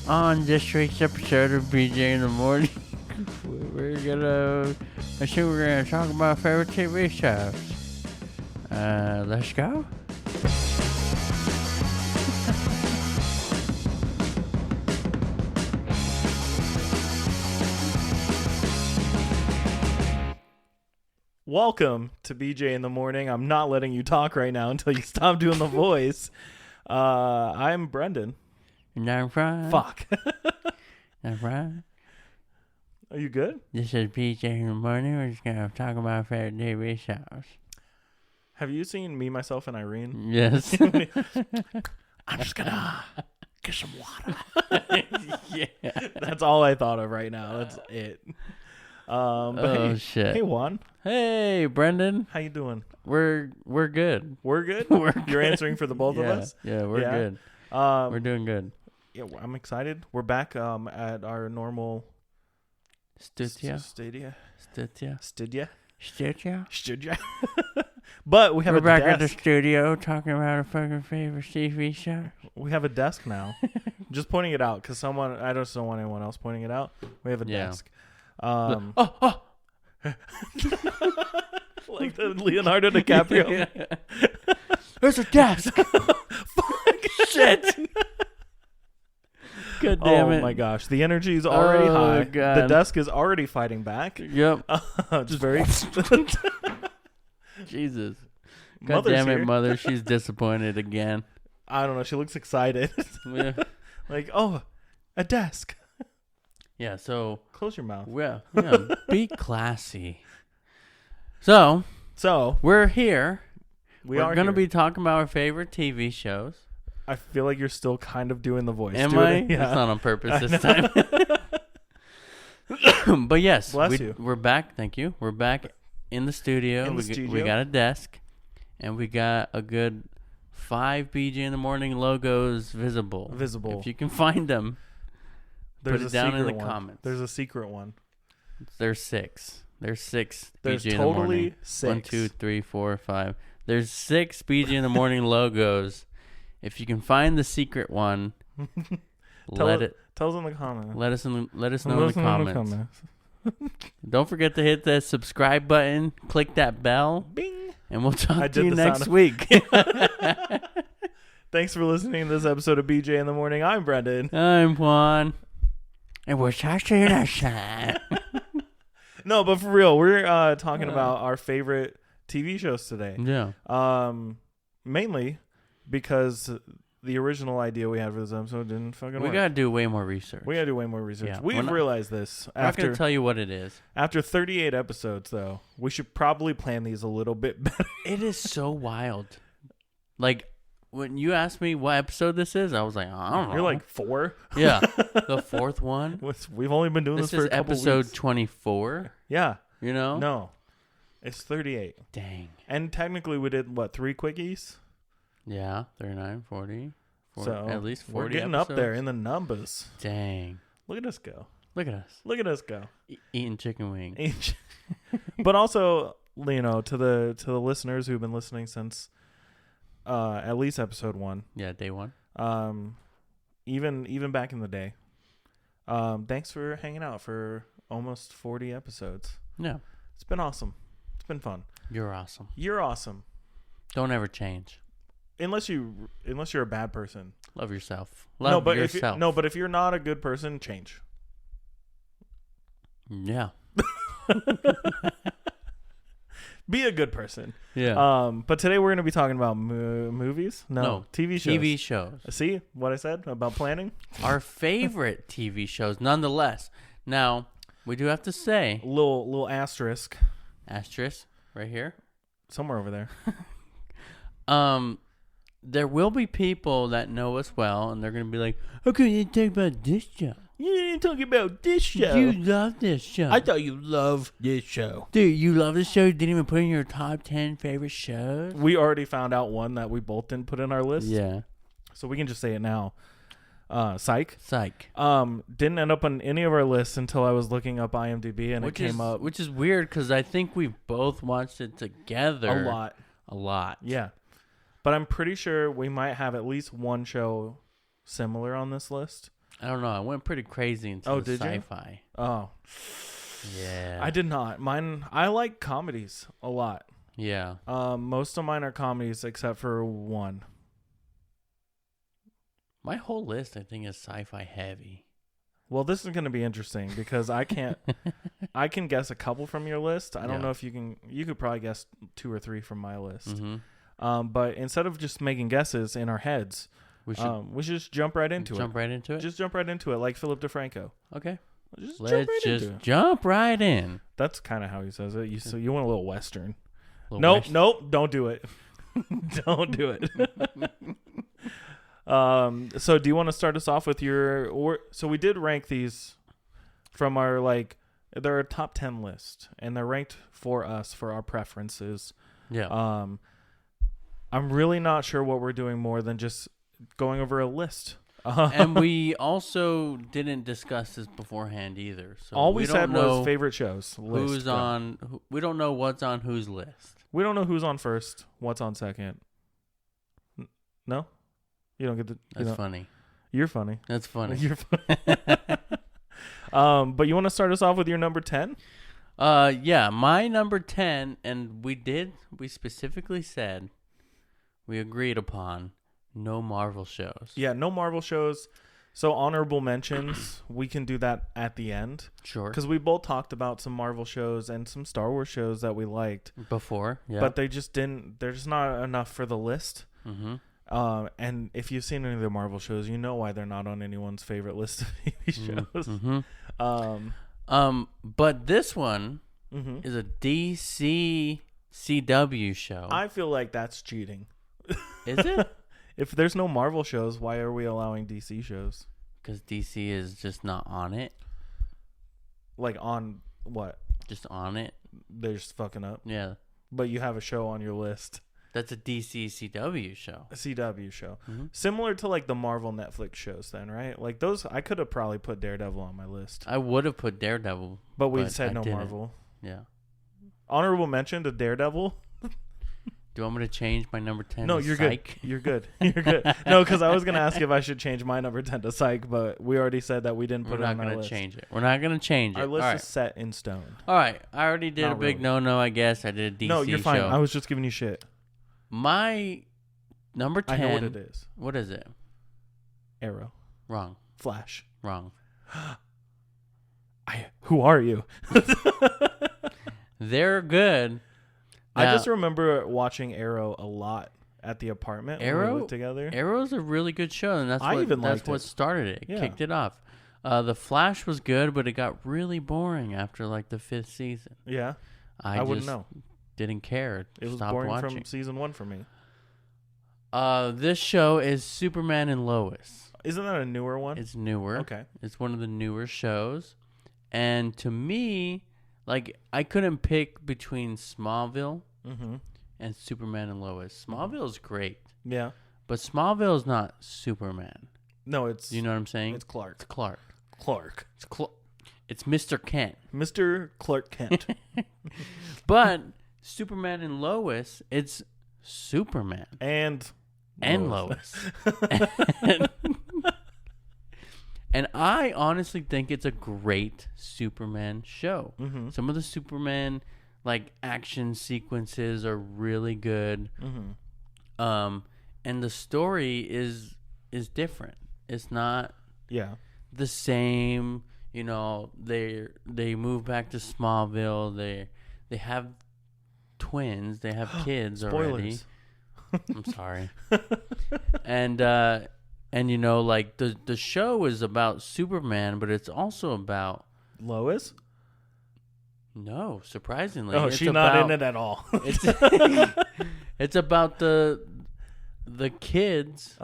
On this week's episode of BJ in the Morning, we're gonna talk about our favorite TV shows. Let's go. Welcome to BJ in the Morning. I'm not letting you talk right now until you stop doing the voice. I'm Brendan. And I'm Brian. Fuck. I'm Brian. Are you good? This is BJ in the Morning. We're just gonna talk about our favorite TV shows. Have you seen Me, Myself, and Irene? Yes. I'm just gonna get some water. Yeah. That's all I thought of right now. That's it. But Shit. Hey, Juan. Hey, Brendan. How you doing? We're good. We're good? We're You're good. answering for the both of us? Yeah, we're Yeah. good. We're doing good. Yeah, I'm excited. We're back at our normal Studio. Studio. But we have We're a back desk. at the studio talking about our fucking favorite TV show. We have a desk now. Just pointing it out because I just don't want anyone else pointing it out. We have a desk. Like the Leonardo DiCaprio. There's a desk. Shit. God damn it. Oh my gosh. The energy is already high. God. The desk is already fighting back. Yep. It's very... Jesus. God Mother's damn it, here. Mother. She's disappointed again. I don't know. She looks excited. Yeah. Like, oh, a desk. Yeah, so... Close your mouth. Yeah, be classy. So, we're here. We're going to be talking about our favorite TV shows. I feel like you're still kind of doing the voice. Am I? Yeah. It's not on purpose this time. But yes, Bless you. We're back. Thank you. We're back in the studio. We got a desk, and we got a good 5 BJ in the Morning logos visible. If you can find them, put it down in the comments. There's a secret one. There's 6. There's 6 There's BJ in the Morning. totally 6. 1, 2, 3, 4, 5. There's 6 BJ in the Morning logos. If you can find the secret one, Tell us in the comments. Let us know in the comments. Don't forget to hit the subscribe button, click that bell, Bing. and we'll talk to you next week. Thanks for listening to this episode of BJ in the Morning. I'm Brendan. I'm Juan. And we'll talk to you next time. No, but for real, we're talking about our favorite TV shows today. Yeah. Mainly because the original idea we had for this episode didn't fucking work. We gotta do way more research. Yeah. We've realized this. I'm not gonna tell you what it is. After 38 episodes, though, we should probably plan these a little bit better. It is so wild. Like, when you asked me what episode this is, I was like, I don't know. You're like 4? Yeah. The 4th one. We've only been doing this for a couple weeks. This is episode 24. Yeah. You know? No. It's 38. Dang. And technically we did, 3 quickies? Yeah. 39, 40. So at least 40 we're getting episodes. up there in the numbers. Dang. Look at us go. Look at us. Look at us go. Eating chicken wings. But also, to the listeners who've been listening since at least episode 1. Yeah, day 1. Even back in the day. Thanks for hanging out for almost 40 episodes. Yeah. It's been awesome. It's been fun. You're awesome. You're awesome. Don't ever change. Unless you're a bad person. Love yourself. Love yourself. But if you're not a good person, change. Yeah. Be a good person. Yeah. But today we're going to be talking about movies? No, TV shows. TV shows. See what I said about planning? Our favorite TV shows, nonetheless. Now, we do have to say... Little asterisk. Asterisk, right here. Somewhere over there. There will be people that know us well, and they're going to be like, how can you talk about this show? You didn't talk about this show. You love this show. I thought you loved this show. Dude, you love this show? You didn't even put in your top 10 favorite shows? We already found out one that we both didn't put in our list. Yeah. So we can just say it now. Psych. Psych. Didn't end up on any of our lists until I was looking up IMDb and it came up. Which is weird because I think we both watched it together. A lot. Yeah. But I'm pretty sure we might have at least one show similar on this list. I don't know. I went pretty crazy into the sci-fi. Oh. Yeah. I did not. I like comedies a lot. Yeah. Most of mine are comedies except for one. My whole list, I think, is sci-fi heavy. Well, this is going to be interesting because I can guess a couple from your list. I don't know if you can. You could probably guess 2 or 3 from my list. Mm-hmm. But instead of just making guesses in our heads, we should just jump right into it. Jump right into it? Just jump right into it, like Philip DeFranco. Okay. Let's jump right in. That's kind of how he says it. So you want a little Western. Nope, don't do it. Don't do it. So do you want to start us off with so we did rank these from our, they're a top 10 list, and they're ranked for us for our preferences. Yeah. I'm really not sure what we're doing more than just going over a list. And we also didn't discuss this beforehand either. So all we said was favorite shows. We don't know what's on whose list. We don't know who's on first, what's on second. No? You don't get the... That's funny. You're funny. That's funny. You're funny. But you want to start us off with your number 10? Yeah, my number 10, and we specifically said, we agreed upon no Marvel shows. Yeah, no Marvel shows. So honorable mentions, we can do that at the end. Sure. Because we both talked about some Marvel shows and some Star Wars shows that we liked. Before, yeah. But they're just not enough for the list. Mm-hmm. And if you've seen any of the Marvel shows, you know why they're not on anyone's favorite list of TV shows. Mm-hmm. But this one is a DC CW show. I feel like that's cheating. Is it? If there's no Marvel shows, why are we allowing DC shows? Because DC is just not on it. Like on what? Just on it. They're just fucking up. Yeah. But you have a show on your list. That's a DC CW show. A CW show. Mm-hmm. Similar to like the Marvel Netflix shows then, right? Like those, I could have probably put Daredevil on my list. I would have put Daredevil. But we said no Marvel. Yeah. Honorable mention to Daredevil. Do you want me to change my number 10 No, to you're Psych? Good. You're good. You're good. No, because I was going to ask if I should change my number 10 to Psych, but we already said that we didn't put it on our list. We're not going to change it. We're not going to change it. Our list is set in stone. All right. I already did a big no-no, I guess. I did a DC show. No, you're fine. I was just giving you shit. My number 10. I know what it is. What is it? Arrow. Wrong. Flash. Wrong. Who are you? They're good. Now, I just remember watching Arrow a lot at the apartment when we lived together. Arrow's a really good show, and that's what started it. It kicked it off. The Flash was good, but it got really boring after like the 5th season. Yeah. I wouldn't know. Didn't care. It was boring from season 1 for me. This show is Superman and Lois. Isn't that a newer one? It's newer. Okay. It's one of the newer shows. And to me, like, I couldn't pick between Smallville and Superman and Lois. Smallville is great. Yeah. But Smallville is not Superman. No, it's... You know what I'm saying? It's Clark. It's Clark. Clark. It's Mr. Kent. Mr. Clark Kent. But Superman and Lois, it's Superman. And Lois. And I honestly think it's a great Superman show. Mm-hmm. Some of the Superman like action sequences are really good. Mm-hmm. And the story is different. It's not the same. You know, they move back to Smallville. They have twins. They have kids already. I'm sorry. And you know, like the show is about Superman, but it's also about Lois. No, surprisingly, oh, she's not in it at all. It's about the kids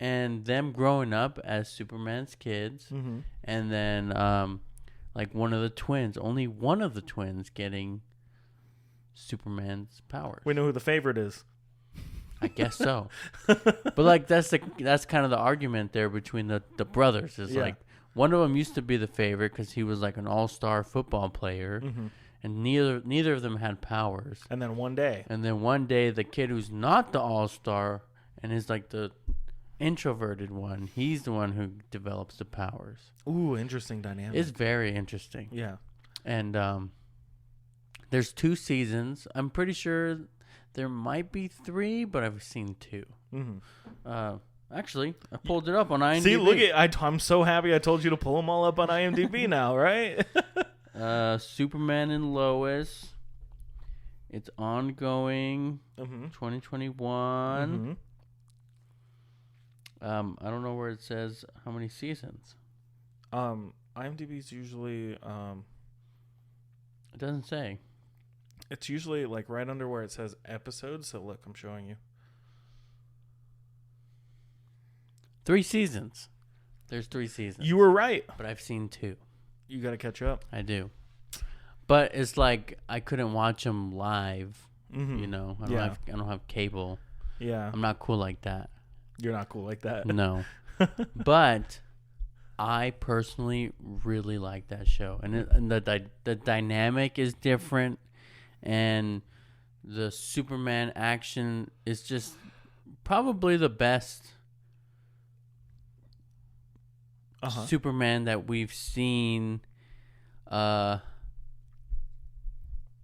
and them growing up as Superman's kids, and then like only one of the twins getting Superman's powers. We know who the favorite is. I guess so. But like that's kind of the argument there between the brothers is like one of them used to be the favorite because he was like an all-star football player, and neither of them had powers. And then one day, the kid who's not the all-star and is like the introverted one. He's the one who develops the powers. Ooh, interesting dynamic. It's very interesting. Yeah. And there's 2 seasons. I'm pretty sure there might be 3, but I've seen 2. Mm-hmm. Actually, I pulled it up on IMDb. See, look at I'm so happy I told you to pull them all up on IMDb now, right? Superman and Lois. It's ongoing. 2021. I don't know where it says how many seasons. IMDb's usually it doesn't say. It's usually like right under where it says episodes. So look, I'm showing you. 3 seasons. There's 3 seasons. You were right. But I've seen 2. You got to catch up. I do. But it's like I couldn't watch them live. You know, I don't have cable. Yeah. I'm not cool like that. You're not cool like that. No. But I personally really like that show. And the dynamic is different. And the Superman action is just probably the best Superman that we've seen in a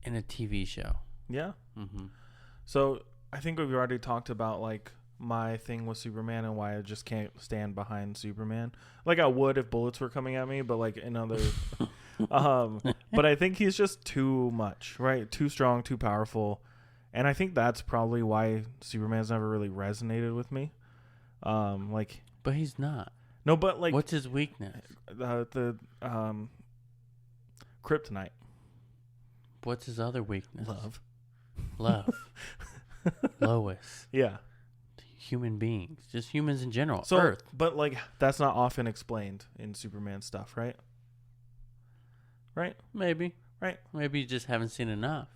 TV show. Yeah. So I think we've already talked about like my thing with Superman and why I just can't stand behind Superman. Like I would if bullets were coming at me, but like in other but I think he's just too much, right? Too strong, too powerful. And I think that's probably why Superman's never really resonated with me. But he's not. No, but like what's his weakness? The kryptonite. What's his other weakness? Love. Lois. Yeah. Human beings, just humans in general. So, Earth. But like that's not often explained in Superman stuff, right? Right? Maybe. Right. Maybe you just haven't seen enough.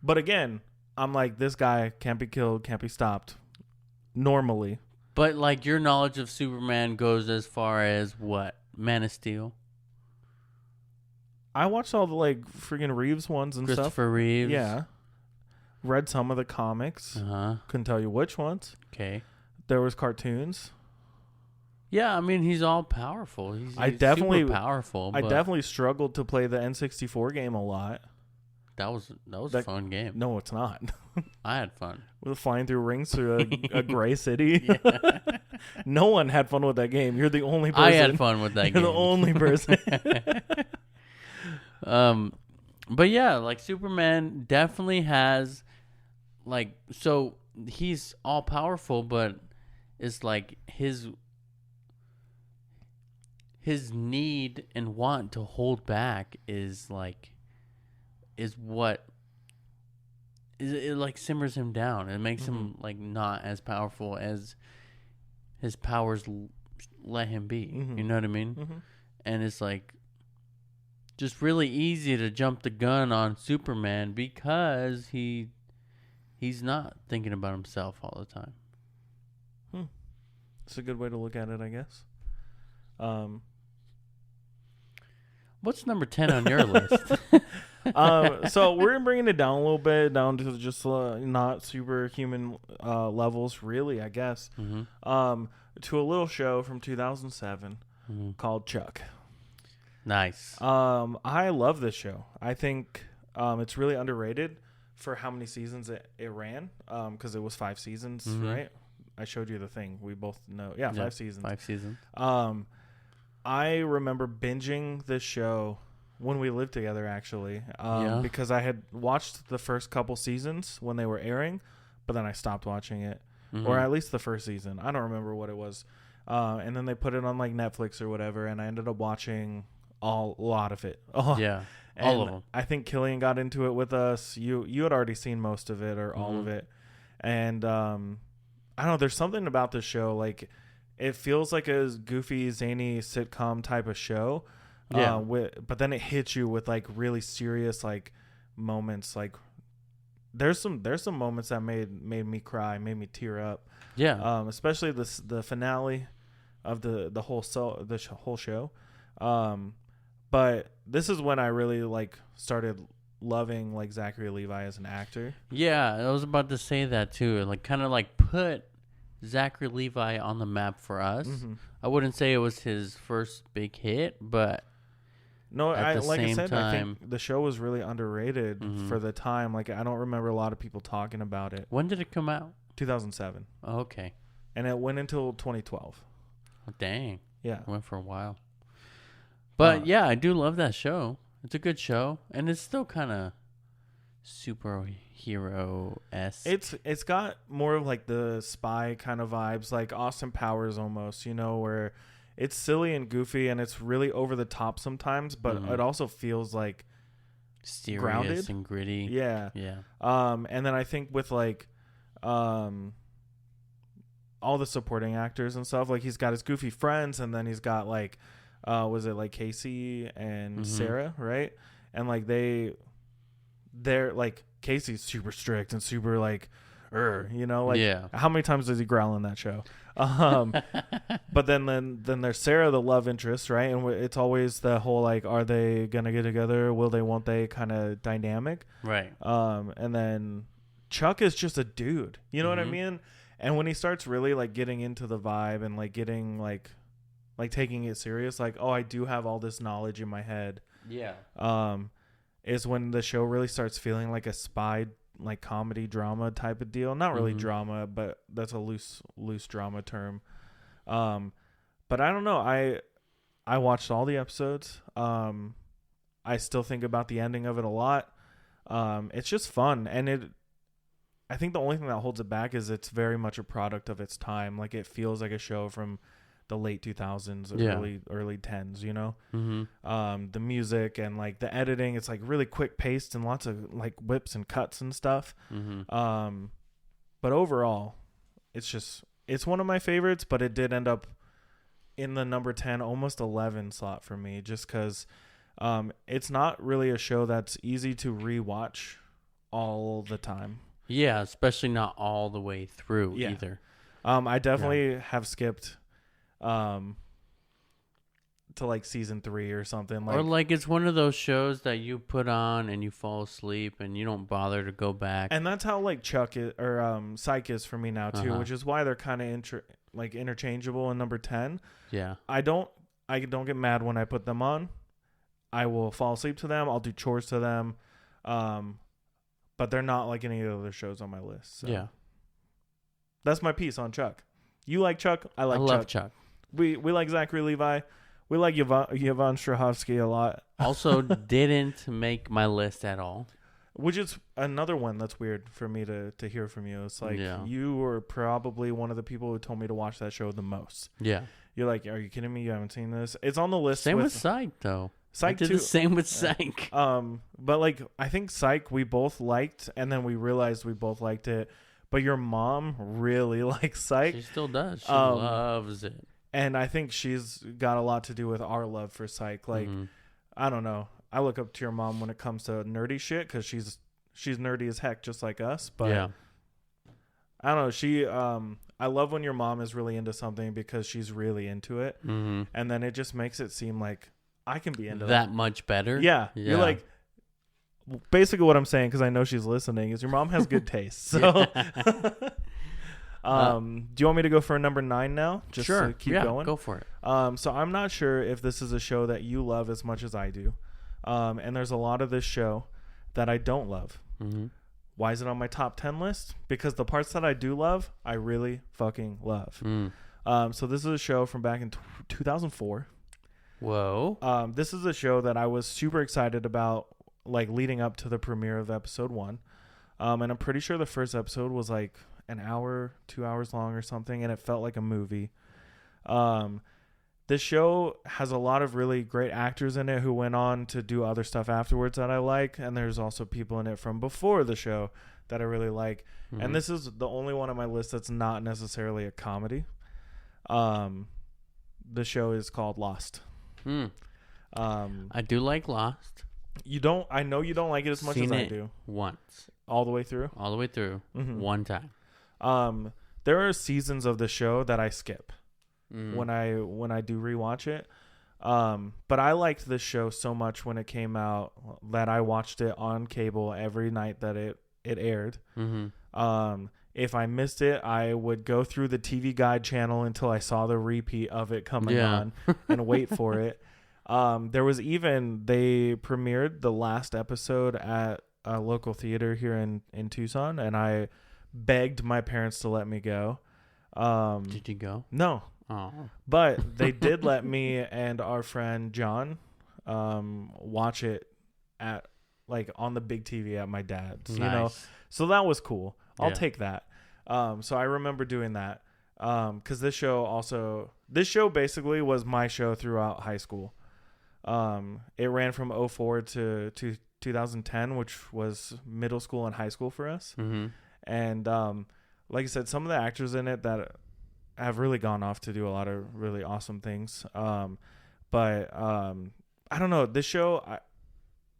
But again, I'm like, this guy can't be killed, can't be stopped. Normally. But like your knowledge of Superman goes as far as what? Man of Steel? I watched all the like freaking Reeves ones and Christopher stuff. Reeves. Yeah. Read some of the comics. Couldn't tell you which ones. Okay. There was cartoons. Yeah, I mean he's all powerful. He's definitely super powerful. I definitely struggled to play the N64 game a lot. That was a fun game. No, it's not. I had fun. With flying through rings through a gray city. Yeah. No one had fun with that game. You're the only person. I had fun with that game. You're the only person. But yeah, like Superman definitely has like, so he's all powerful, but it's like his need and want to hold back is what it like simmers him down. It makes him like not as powerful as his powers let him be. You know what I mean? And it's like just really easy to jump the gun on Superman because he's not thinking about himself all the time. It's a good way to look at it, I guess. What's number 10 on your list? So we're bringing it down a little bit, down to just not superhuman levels, really, I guess. To a little show from 2007 called Chuck. Nice. I love this show. I think it's really underrated for how many seasons it ran, because it was 5 seasons, right? I showed you the thing. We both know. Yeah, 5 seasons. 5 seasons. I remember binging this show when we lived together, actually, because I had watched the first couple seasons when they were airing, but then I stopped watching it, or at least the first season. I don't remember what it was. And then they put it on like Netflix or whatever, and I ended up watching a lot of it. Yeah, all of them. I think Killian got into it with us. You had already seen most of it or all of it, and I don't know. There's something about this show, like it feels like a goofy, zany sitcom type of show. Yeah. But then it hits you with like really serious like moments. Like there's some moments that made me cry, made me tear up. Yeah. Especially the finale of the whole show. But this is when I really like started loving like Zachary Levi as an actor. Yeah, I was about to say that too. Like kind of like put Zachary Levi on the map for us. I wouldn't say it was his first big hit, but no, I think the show was really underrated for the time. Like, I don't remember a lot of people talking about it. When did it come out? 2007. Oh, okay. And it went until 2012. Oh, dang. Yeah. It went for a while. But yeah, I do love that show. It's a good show, and it's still kind of superhero-esque. It's got more of like the spy kind of vibes, like Austin Powers almost, where it's silly and goofy and it's really over the top sometimes, but it also feels like serious, grounded and gritty. Yeah. Yeah. And then I think with like all the supporting actors and stuff, like he's got his goofy friends, and then he's got like was it like Casey and Sarah, right? And like they're like, Casey's super strict and super like how many times does he growl in that show? But then there's Sarah, the love interest, right? And it's always the whole like, are they gonna get together, will they, won't they kind of dynamic, right? And then Chuck is just a dude, you know what I mean? And when he starts really like getting into the vibe and like getting like taking it serious, like, oh, I do have all this knowledge in my head, is when the show really starts feeling like a spy, like comedy drama type of deal. Not really drama, but that's a loose drama term. But I don't know. I watched all the episodes. I still think about the ending of it a lot. It's just fun, and I think the only thing that holds it back is it's very much a product of its time. Like, it feels like a show from the late 2000s, early 10s, the music and like the editing, it's like really quick paced and lots of like whips and cuts and stuff. But overall, it's one of my favorites, but it did end up in the number 10, almost 11 slot for me, just because it's not really a show that's easy to rewatch all the time. Yeah, especially not all the way through either. I definitely have skipped to like season 3 or something, like, or like it's one of those shows that you put on and you fall asleep and you don't bother to go back. And that's how like Chuck is, or Psych is for me now too, which is why they're kind of interchangeable in number 10. Yeah, I don't get mad when I put them on. I will fall asleep to them. I'll do chores to them, but they're not like any of the other shows on my list. So. Yeah, that's my piece on Chuck. You like Chuck? I love Chuck. We like Zachary Levi. We like Yvonne Strahovski a lot. Also didn't make my list at all. Which is another one that's weird for me to hear from you. It's like, you were probably one of the people who told me to watch that show the most. Yeah. You're like, are you kidding me? You haven't seen this? It's on the list. Same with Psych, though. Psych I did the same with Psych. But like, I think Psych we both liked, and then we realized we both liked it. But your mom really likes Psych. She still does. She loves it. And I think she's got a lot to do with our love for Psych. Like, I don't know. I look up to your mom when it comes to nerdy shit, because she's nerdy as heck, just like us. But yeah. I don't know. I love when your mom is really into something, because she's really into it. And then it just makes it seem like I can be into that much better. Yeah. You're like, basically what I'm saying, because I know she's listening, is your mom has good taste. So, do you want me to go for a number 9 now? Just sure. To keep going? Go for it. So I'm not sure if this is a show that you love as much as I do. And there's a lot of this show that I don't love. Why is it on my top 10 list? Because the parts that I do love, I really fucking love. So this is a show from back in 2004. Whoa. This is a show that I was super excited about, like leading up to the premiere of episode 1. And I'm pretty sure the first episode was like an hour, 2 hours long or something, and it felt like a movie. This show has a lot of really great actors in it who went on to do other stuff afterwards that I like, and there's also people in it from before the show that I really like. And this is the only one on my list that's not necessarily a comedy. The show is called Lost. I do like Lost. You don't? I know you don't like it as much as I do. Once. All the way through? All the way through. One time. There are seasons of the show that I skip when I do rewatch it. But I liked this show so much when it came out that I watched it on cable every night that it aired. if I missed it, I would go through the TV Guide channel until I saw the repeat of it coming on and wait for it. There was they premiered the last episode at a local theater here in Tucson, and I begged my parents to let me go. Did you go? No. Oh. But they did let me and our friend John watch it at on the big TV at my dad's, Nice. you know. So that was cool. I'll take that. So I remember doing that. Cuz this show basically was my show throughout high school. It ran from 2004 to 2010, which was middle school and high school for us. Mm-hmm. And like I said, some of the actors in it that have really gone off to do a lot of really awesome things. But I don't know, this show,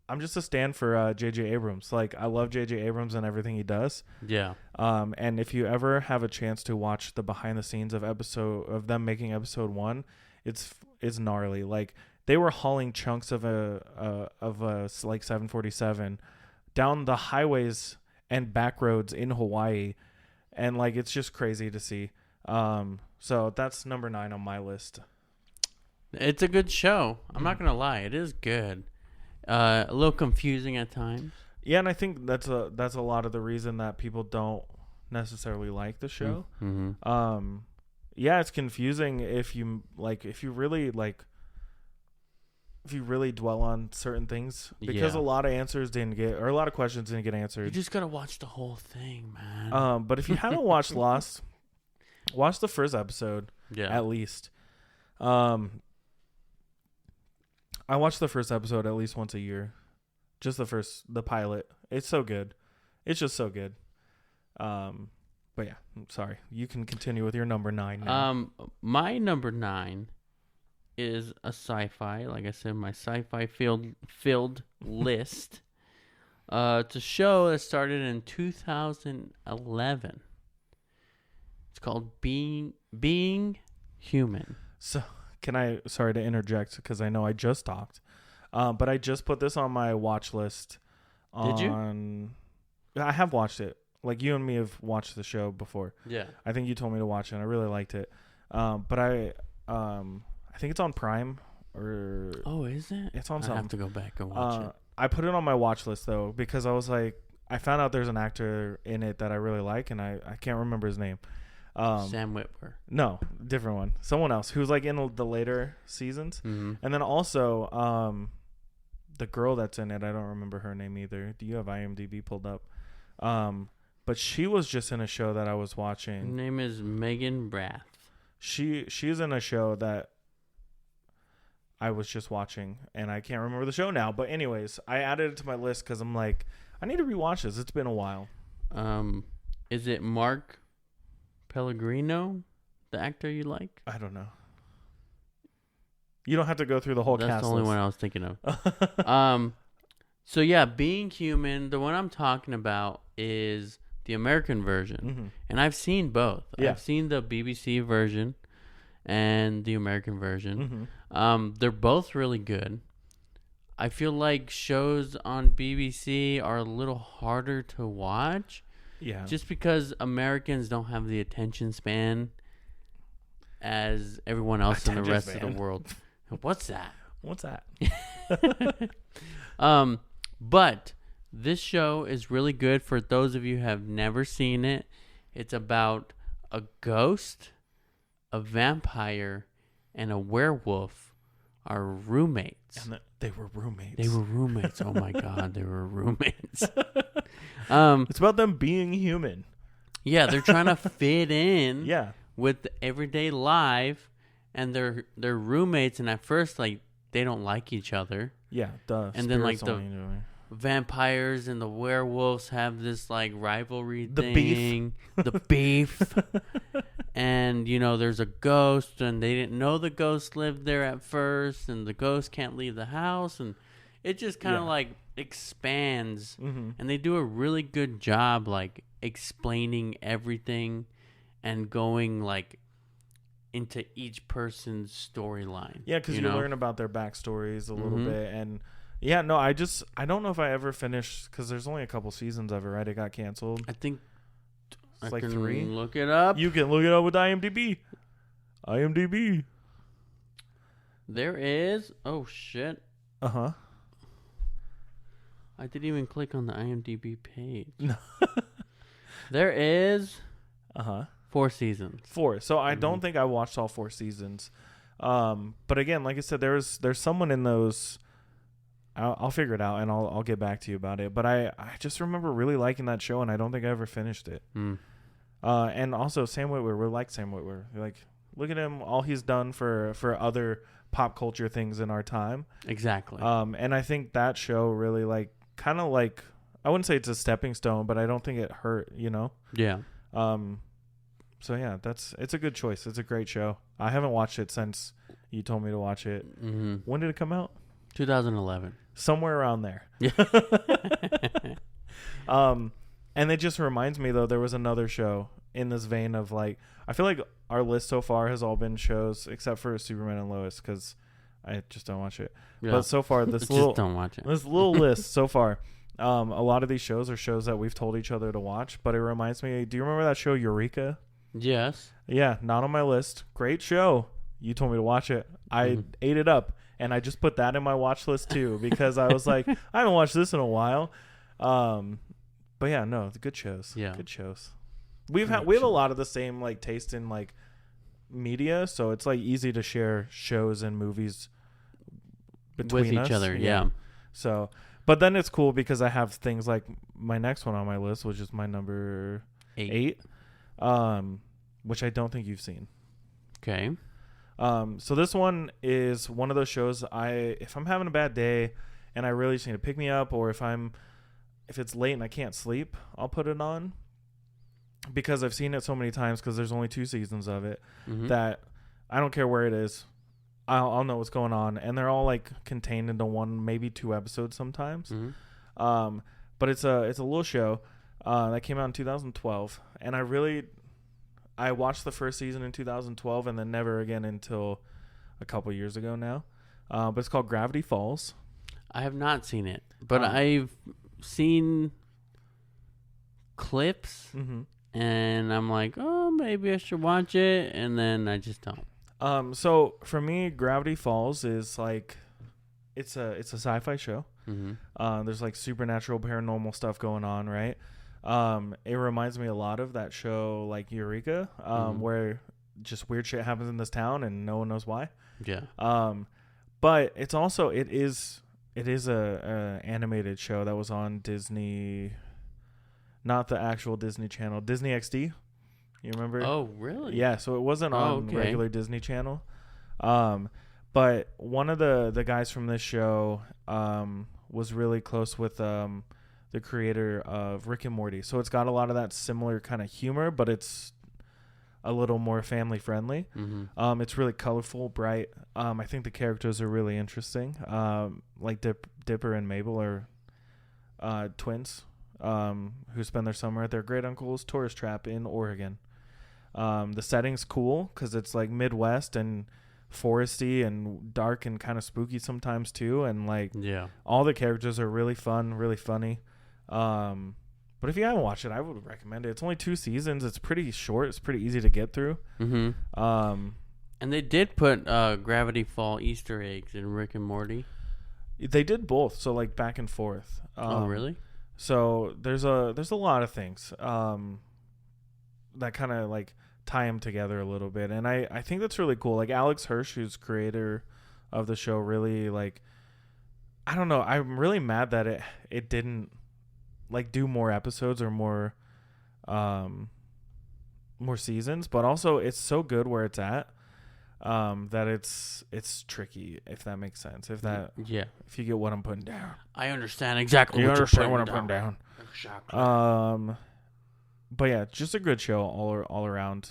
I'm just a stand for J.J. Abrams. I love J.J. Abrams and everything he does. Yeah. And if you ever have a chance to watch the behind the scenes of them making episode 1, it's gnarly. They were hauling chunks of a 747 down the highways and back roads in Hawaii, and it's just crazy to see. So that's number 9 on my list. It's a good show. I'm not gonna lie, it is good. A little confusing at times. Yeah, and I think that's a lot of the reason that people don't necessarily like the show. Mm-hmm. Yeah, it's confusing if you really dwell on certain things, because a lot of a lot of questions didn't get answered. You just gotta watch the whole thing, man. But if you haven't watched Lost, watch the first episode at least. I watch the first episode at least once a year. Just the pilot. It's so good. It's just so good. But yeah, I'm sorry. You can continue with your number 9 now. My number 9 is a sci-fi. Like I said, my sci-fi filled list. It's a show that started in 2011. It's called Being Human. So, sorry to interject because I know I just talked, but I just put this on my watch list. Did you? I have watched it. You and me have watched the show before. Yeah. I think you told me to watch it, and I really liked it. But I think it's on Prime or... Oh, is it? It's on something. I have to go back and watch it. I put it on my watch list, though, because I was I found out there's an actor in it that I really like, and I can't remember his name. Sam Witwer. No, different one. Someone else who's in the later seasons. Mm-hmm. And then also the girl that's in it, I don't remember her name either. Do you have IMDb pulled up? But she was just in a show that I was watching. Her name is Megan Brath. She's in a show that I was just watching, and I can't remember the show now. But anyways, I added it to my list because I'm I need to rewatch this. It's been a while. Is it Mark Pellegrino, the actor you like? I don't know. You don't have to go through the whole cast. That's the only one I was thinking of. So yeah, Being Human, the one I'm talking about is the American version. Mm-hmm. And I've seen both. Yeah. I've seen the BBC version and the American version. Mm-hmm. They're both really good. I feel like shows on BBC are a little harder to watch. Yeah. Just because Americans don't have the attention span as everyone else in the rest of the world. What's that? What's that? But this show is really good for those of you who have never seen it. It's about a ghost, a vampire, and a werewolf are roommates. And they were roommates. They were roommates. Oh my God, they were roommates. It's about them being human. Yeah, they're trying to fit in yeah. with everyday life, and they're roommates, and at first they don't like each other. Yeah, duh. And then the vampires and the werewolves have this rivalry thing. The beef. And there's a ghost, and they didn't know the ghost lived there at first, and the ghost can't leave the house, and it just kind of expands. Mm-hmm. And they do a really good job explaining everything and going into each person's storyline. Yeah, because you learn about their backstories a little bit. And yeah, no, I don't know if I ever finished, because there's only a couple seasons of it, right? It got canceled. I think It's like 3. Look it up. You can look it up with IMDb. There is. Oh shit. Uh-huh. I didn't even click on the IMDb page. No. There is 4 seasons. 4. So I don't think I watched all 4 seasons. But again, like I said, there's someone in those. I'll figure it out and I'll get back to you about it. But I just remember really liking that show, and I don't think I ever finished it. And also Sam Witwer, we like Sam Witwer. Like, look at him, all he's done for other pop culture things in our time. Exactly. And I think that show really kind of I wouldn't say it's a stepping stone, but I don't think it hurt, you know? Yeah. So yeah, it's a good choice. It's a great show. I haven't watched it since you told me to watch it. When did it come out? 2011. Somewhere around there. Yeah. And it just reminds me, though, there was another show in this vein of I feel like our list so far has all been shows except for Superman and Lois, because I just don't watch it. Yeah. But so far, this don't watch it. This little list so far, a lot of these shows are shows that we've told each other to watch. But it reminds me, do you remember that show Eureka? Yes. Yeah, not on my list. Great show. You told me to watch it. I ate it up, and I just put that in my watch list too, because I was like, I haven't watched this in a while. But yeah, no, the good shows. Yeah, good shows. We have a lot of the same taste in media, so it's easy to share shows and movies between with each other. Yeah. So, but then it's cool because I have things like my next one on my list, which is my number 8, which I don't think you've seen. Okay. So this one is one of those shows if I'm having a bad day and I really just need to pick me up, or if it's late and I can't sleep, I'll put it on, because I've seen it so many times, because there's only 2 seasons of it, that I don't care where it is. I'll know what's going on, and they're all contained into 1, maybe 2 episodes sometimes. But it's a little show that came out in 2012, and I watched the first season in 2012 and then never again until a couple years ago now. But it's called Gravity Falls. I have not seen it, but I've seen clips, and I'm like, oh, maybe I should watch it, and then I just don't. So for me, Gravity Falls is it's a sci-fi show. There's supernatural, paranormal stuff going on, right? It reminds me a lot of that show Eureka, where just weird shit happens in this town and no one knows why. Yeah. But it's also it is a animated show that was on Disney, not the actual Disney Channel, Disney XD. You remember? Oh, really? Yeah. So it wasn't on regular Disney Channel. But one of the guys from this show was really close with the creator of Rick and Morty. So it's got a lot of that similar kind of humor, but it's a little more family friendly. It's really colorful, bright. I think the characters are really interesting. Dipper and Mabel are twins who spend their summer at their great uncle's tourist trap in Oregon. The setting's cool because it's Midwest and foresty and dark and kind of spooky sometimes too, and all the characters are really fun, really funny. But if you haven't watched it, I would recommend it. It's only 2 seasons. It's pretty short. It's pretty easy to get through. And they did put Gravity Fall Easter eggs in Rick and Morty. They did both, so back and forth. Oh, really? So there's a lot of things that kind of tie them together a little bit, and I think that's really cool. Alex Hirsch, who's creator of the show, really I don't know. I'm really mad that it didn't do more episodes or more seasons, but also it's so good where it's at that it's tricky, if that makes sense. If you get what I'm putting down. I understand exactly what I'm putting down. Exactly. But yeah, just a good show all around.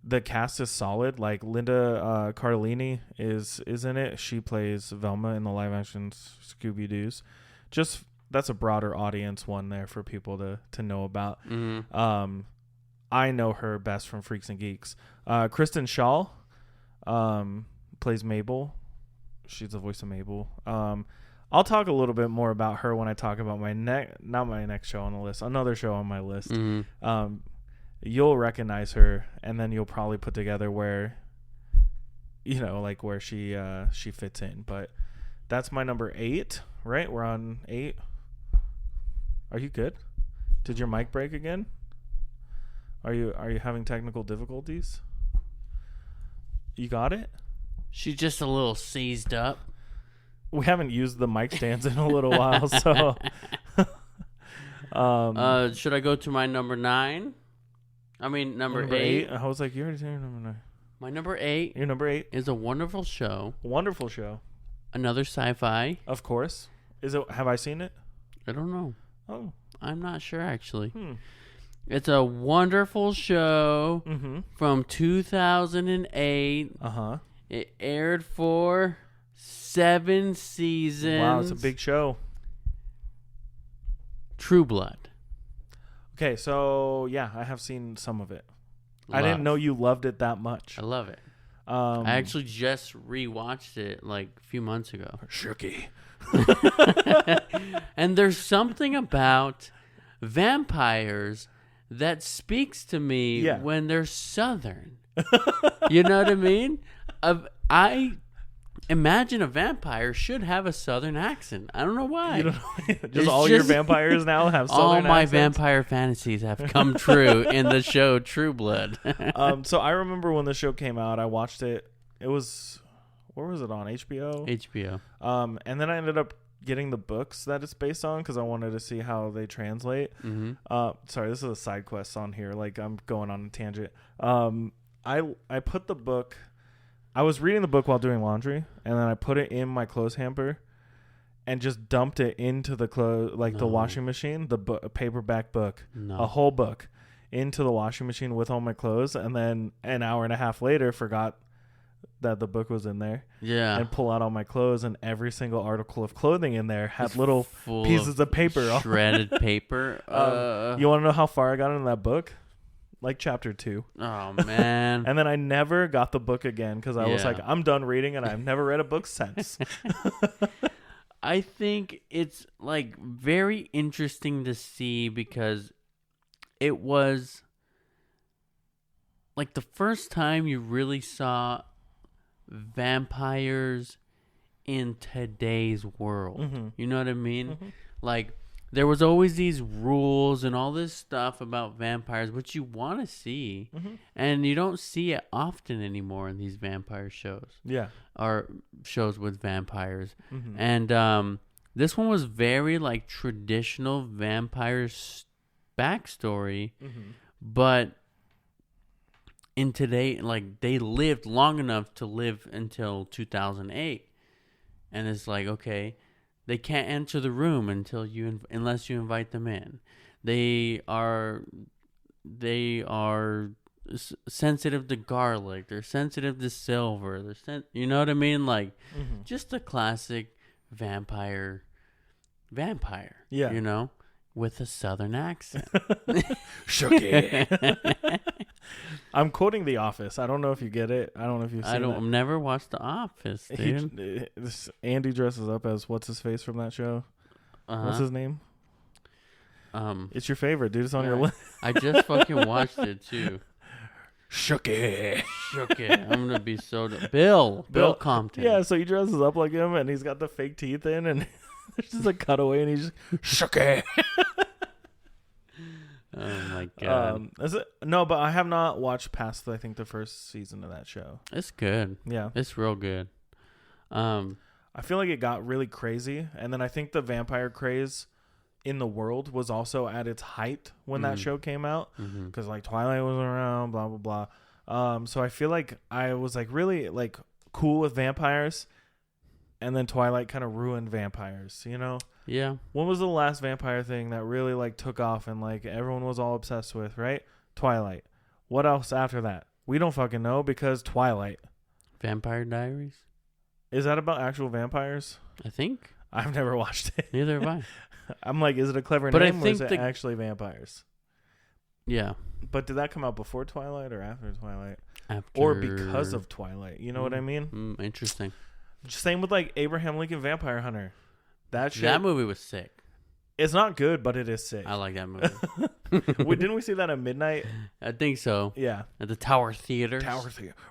The cast is solid. Linda Cardellini is in it. She plays Velma in the live action Scooby-Doo's. Just that's a broader audience one there for people to know about. I know her best from Freaks and Geeks. Kristen Shaw plays Mabel. She's the voice of Mabel. I'll talk a little bit more about her when I talk about not my next show on the list, another show on my list. Mm-hmm. You'll recognize her, and then you'll probably put together where, like where she fits in. But that's my number 8, right? We're on 8. Are you good? Did your mic break again? Are you having technical difficulties? You got it? She's just a little seized up. We haven't used the mic stands in a little while, so. Should I go to my number 9? I mean, number 8. I was like, you already said your number 9. My number 8. Your number 8 is a wonderful show. Wonderful show. Another sci-fi. Of course. Is it? Have I seen it? I don't know. Oh, I'm not sure actually. It's a wonderful show from 2008. It aired for 7 seasons. Wow, it's a big show. True Blood. Okay, so yeah, I have seen some of it. I didn't know you loved it that much. I love it. I actually just rewatched it like a few months ago. Shooky. And there's something about vampires that speaks to me when they're Southern. You know what I mean? I imagine a vampire should have a Southern accent. I don't know why. You don't know, your vampires now have Southern accents? All my vampire fantasies have come true in the show True Blood. So I remember when the show came out, I watched it. It was, where was it on? HBO? HBO. And then I ended up getting the books that it's based on because I wanted to see how they translate. Sorry, this is a side quest on here. Like, I'm going on a tangent. I put the book... I was reading the book while doing laundry, and then I put it in my clothes hamper and just dumped it into the the washing machine, the paperback book, a whole book, into the washing machine with all my clothes, and then an hour and a half later forgot that the book was in there. Yeah. And pull out all my clothes, and every single article of clothing in there had little pieces of paper. Shredded paper. You want to know how far I got in that book? Like chapter 2. Oh, man. And then I never got the book again because I was like, I'm done reading, and I've never read a book since. I think it's like very interesting to see because it was like the first time you really saw vampires in today's world. You know what I mean? Like, there was always these rules and all this stuff about vampires, which you want to see, and you don't see it often anymore in these vampire shows. Yeah, or shows with vampires. And this one was very like traditional vampire backstory, but in today, like they lived long enough to live until 2008, and it's like, okay. They can't enter the room unless you invite them in. They are sensitive to garlic. They're sensitive to silver. You know what I mean? Like just a classic vampire. Yeah. You know, with a Southern accent. Shooky. I'm quoting The Office. I don't know if you get it. I don't know if you've seen it. I've never watched The Office, dude. Andy dresses up as what's his face from that show? What's his name? It's your favorite, dude. It's on your list. I just fucking watched it too. Shooky. I'm gonna be so Bill Compton. Yeah, so he dresses up like him, and he's got the fake teeth in, and there's just a cutaway, and he's just shooky. Oh my god! No, but I have not watched past I think the first season of that show. It's good. Yeah, it's real good. I feel like it got really crazy, and then I think the vampire craze in the world was also at its height when that show came out, because like Twilight was around, blah blah blah. So I feel like I was like really like cool with vampires, and then Twilight kind of ruined vampires, you know? Yeah. When was the last vampire thing that really like took off and like everyone was all obsessed with, right? Twilight. What else after that? We don't fucking know because Twilight. Vampire Diaries? Is that about actual vampires? I think. I've never watched it. Neither have I. I'm like, is it a clever name or is it actually vampires? Yeah. But did that come out before Twilight or after Twilight? After. Or because of Twilight? You know what I mean? Interesting. Same with like Abraham Lincoln Vampire Hunter. That movie was sick. It's not good, but it is sick. I like that movie. Didn't we see that at midnight? I think so. Yeah. At the Tower Theaters.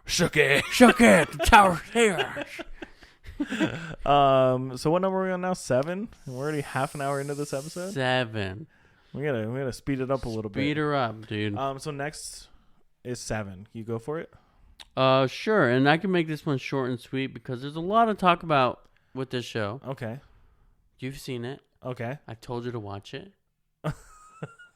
Shook it. The Tower Theaters. So what number are we on now? 7? We're already half an hour into this episode. 7. We gotta speed it up a little bit. Speed her up, dude. So next is 7. You go for it. Sure, and I can make this one short and sweet because there's a lot to talk about with this show. Okay. You've seen it. Okay. I told you to watch it. Okay.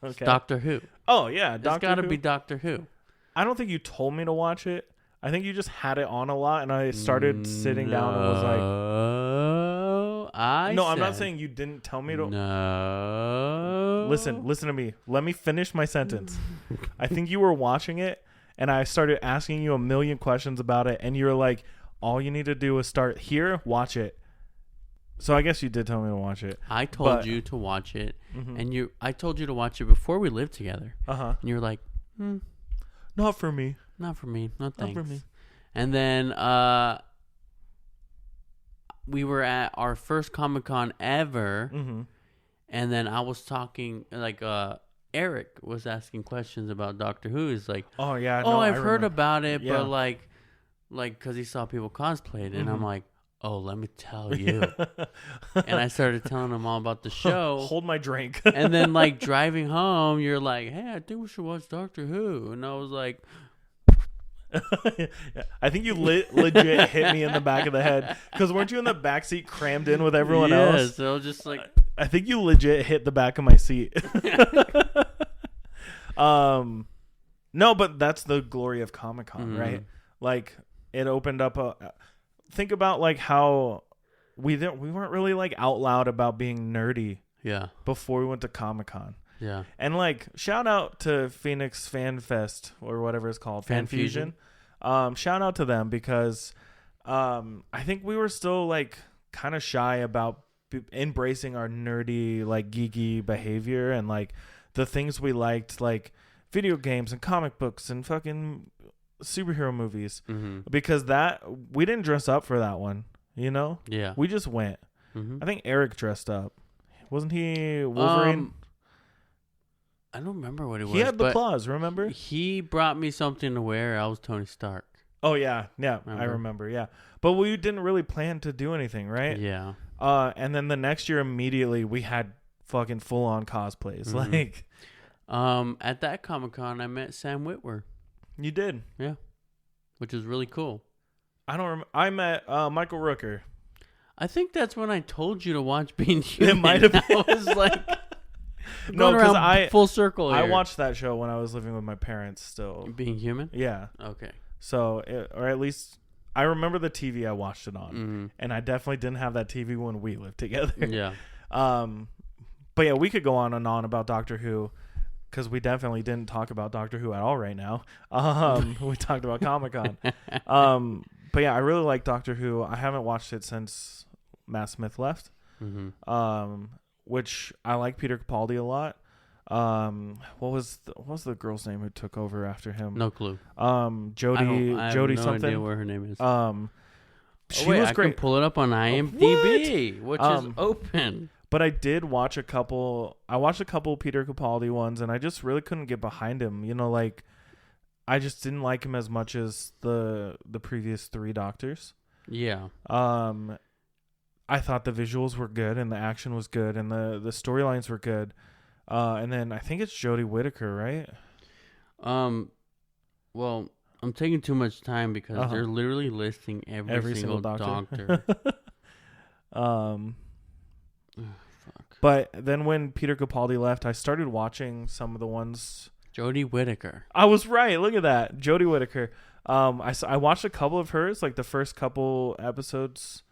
It's Doctor Who. Oh yeah, It's got to be Doctor Who. I don't think you told me to watch it. I think you just had it on a lot, and I started sitting down and was like, I'm not saying you didn't tell me to. No. Listen to me. Let me finish my sentence. I think you were watching it, and I started asking you a million questions about it, and you were like, all you need to do is start here, watch it. So I guess you did tell me to watch it. I told you to watch it, and I told you to watch it before we lived together. And you were like, not for me. Not for me. No thanks. Not for me. And then we were at our first Comic-Con ever, and then I was talking, like, Eric was asking questions about Doctor Who. He's like, oh, yeah. No, I've heard about it, but, like, because he saw people cosplay it, and I'm like, oh, let me tell you. And I started telling him all about the show. Hold my drink. And then, like, driving home, you're like, hey, I think we should watch Doctor Who. And I was like... I think you legit hit me in the back of the head. Because weren't you in the back seat crammed in with everyone else? Yes, so I was just like... I think you legit hit the back of my seat. No, but that's the glory of Comic-Con, right? Like, it opened up a... Think about like how we weren't really like out loud about being nerdy before we went to Comic-Con. Yeah. And like shout out to Phoenix Fan Fest or whatever it's called, Fan Fusion. Shout out to them because I think we were still like kind of shy about embracing our nerdy like geeky behavior and like the things we liked, like video games and comic books and fucking superhero movies, because that we didn't dress up for that one, you know. We just went. I think Eric dressed up, wasn't he? Wolverine. I don't remember what he was. He had the claws, remember? He brought me something to wear. I was Tony Stark. Oh yeah, I remember. Yeah, but we didn't really plan to do anything, right? Yeah. And then the next year immediately we had fucking full on cosplays. Like at that Comic-Con I met Sam Witwer. You did. Yeah. Which is really cool. I don't remember. I met Michael Rooker. I think that's when I told you to watch Being Human. It might have been. I was like, no, because I full circle here. I watched that show when I was living with my parents still. Being Human? Yeah. Okay. So, or at least I remember the TV I watched it on. And I definitely didn't have that TV when we lived together. Yeah. But yeah, we could go on and on about Doctor Who. Because we definitely didn't talk about Doctor Who at all right now. We talked about Comic-Con. But yeah, I really like Doctor Who. I haven't watched it since Matt Smith left. Which I like Peter Capaldi a lot. What was the girl's name who took over after him? No clue. Jodie I have Jodie no something. idea where her name is. She was great. I can pull it up on IMDb, which is open. But I did watch a couple. I watched a couple Peter Capaldi ones, and I just really couldn't get behind him. You know, like I just didn't like him as much as the previous 3 Doctors. Yeah. I thought the visuals were good, and the action was good, and the storylines were good. And then I think it's Jodie Whittaker, right? Well, I'm taking too much time because they're literally listing every single doctor. But then when Peter Capaldi left, I started watching some of the ones. Jodie Whittaker. I was right. Look at that. Jodie Whittaker. I watched a couple of hers, like the first couple episodes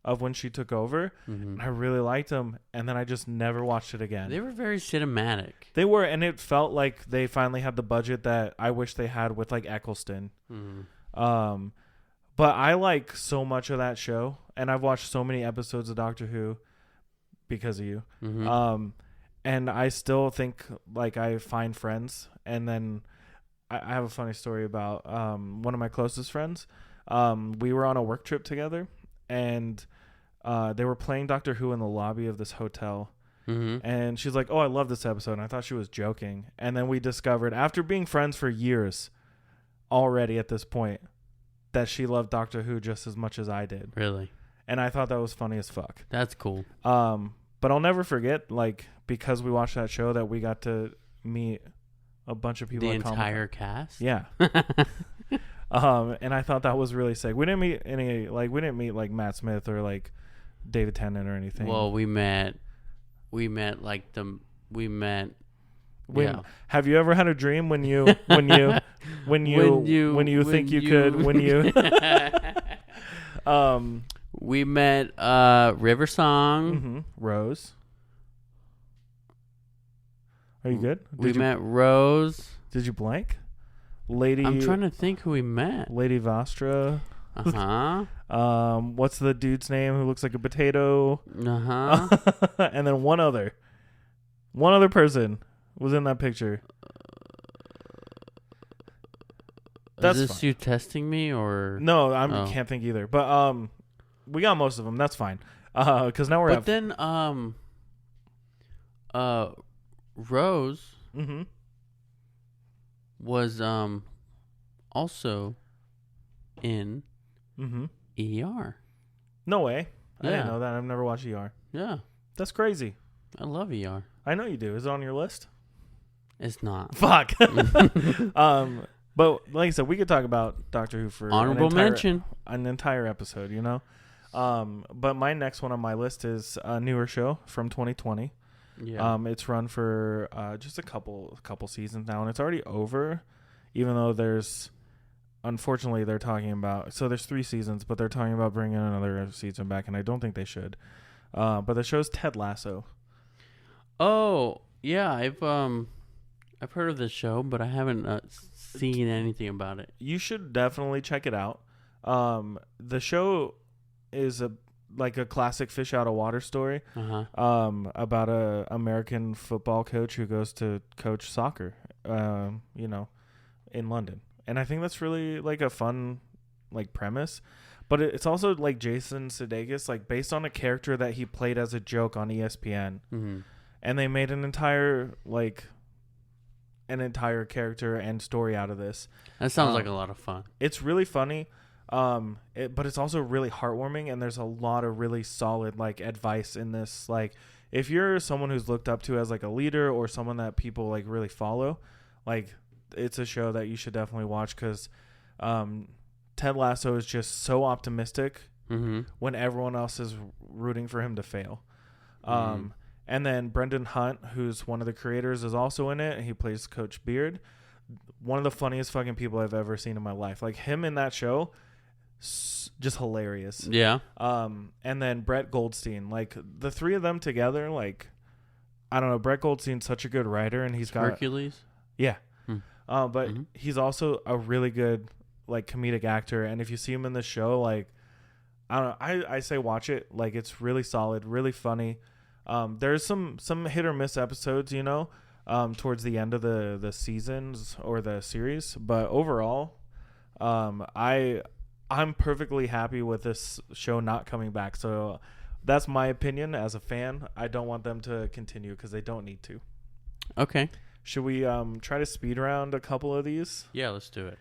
of when she took over. And I really liked them. And then I just never watched it again. They were very cinematic. They were. And it felt like they finally had the budget that I wish they had with like Eccleston. But I like so much of that show. And I've watched so many episodes of Doctor Who. Because of you. And I still think like I find friends, and then I have a funny story about one of my closest friends. We were on a work trip together, and they were playing Doctor Who in the lobby of this hotel. Mm-hmm. And she's like, oh, I love this episode. And I thought she was joking. And then we discovered, after being friends for years already at this point, that she loved Doctor Who just as much as I did. Really? And I thought that was funny as fuck. That's cool. But I'll never forget, like, because we watched that show, that we got to meet a bunch of people. The entire cast? Yeah. And I thought that was really sick. We didn't meet like Matt Smith or like David Tennant or anything. Well, we met. Have you ever had a dream when you think you could we met River Song. Mm-hmm. Rose. Are you good? We met Rose. Did you blank? Lady. I'm trying to think who we met. Lady Vostra. Uh-huh. What's the dude's name who looks like a potato? Uh-huh. And then one other person was in that picture. Is this fine. You testing me or no? I can't think either. But we got most of them. That's fine. Because now we're. But then Rose. Mm-hmm. Was also in ER. No way. I didn't know that. I've never watched ER. Yeah. That's crazy. I love ER. I know you do. Is it on your list? It's not. Fuck. But like I said, we could talk about Doctor Who for honorable mention. An entire episode, you know? But my next one on my list is a newer show from 2020. Yeah. It's run for just a couple seasons now, and it's already over, even though unfortunately they're talking about, so there's 3 seasons, but they're talking about bringing another season back, and I don't think they should. But the show's Ted Lasso. Oh, yeah, I've heard of this show, but I haven't seen anything about it. You should definitely check it out. The show is like a classic fish out of water story. About a American football coach who goes to coach soccer, in London. And I think that's really like a fun like premise, but it's also like Jason Sudeikis, like based on a character that he played as a joke on ESPN. Mm-hmm. And they made an entire character and story out of this. That sounds like a lot of fun. It's really funny. But it's also really heartwarming, and there's a lot of really solid like advice in this. Like, if you're someone who's looked up to as like a leader or someone that people like really follow, like it's a show that you should definitely watch, because Ted Lasso is just so optimistic when everyone else is rooting for him to fail. And then Brendan Hunt, who's one of the creators, is also in it, and he plays Coach Beard. One of the funniest fucking people I've ever seen in my life. Like him in that show, just hilarious. Yeah. And then Brett Goldstein, like the 3 of them together, like I don't know, Brett Goldstein's such a good writer, and he's got Hercules. Yeah. But he's also a really good like comedic actor, and if you see him in the show, like I don't know, I say watch it. Like it's really solid, really funny. There's some hit or miss episodes, you know, towards the end of the seasons or the series, but overall, I'm perfectly happy with this show not coming back. So that's my opinion as a fan. I don't want them to continue because they don't need to. Okay. Should we try to speed round a couple of these? Yeah, let's do it.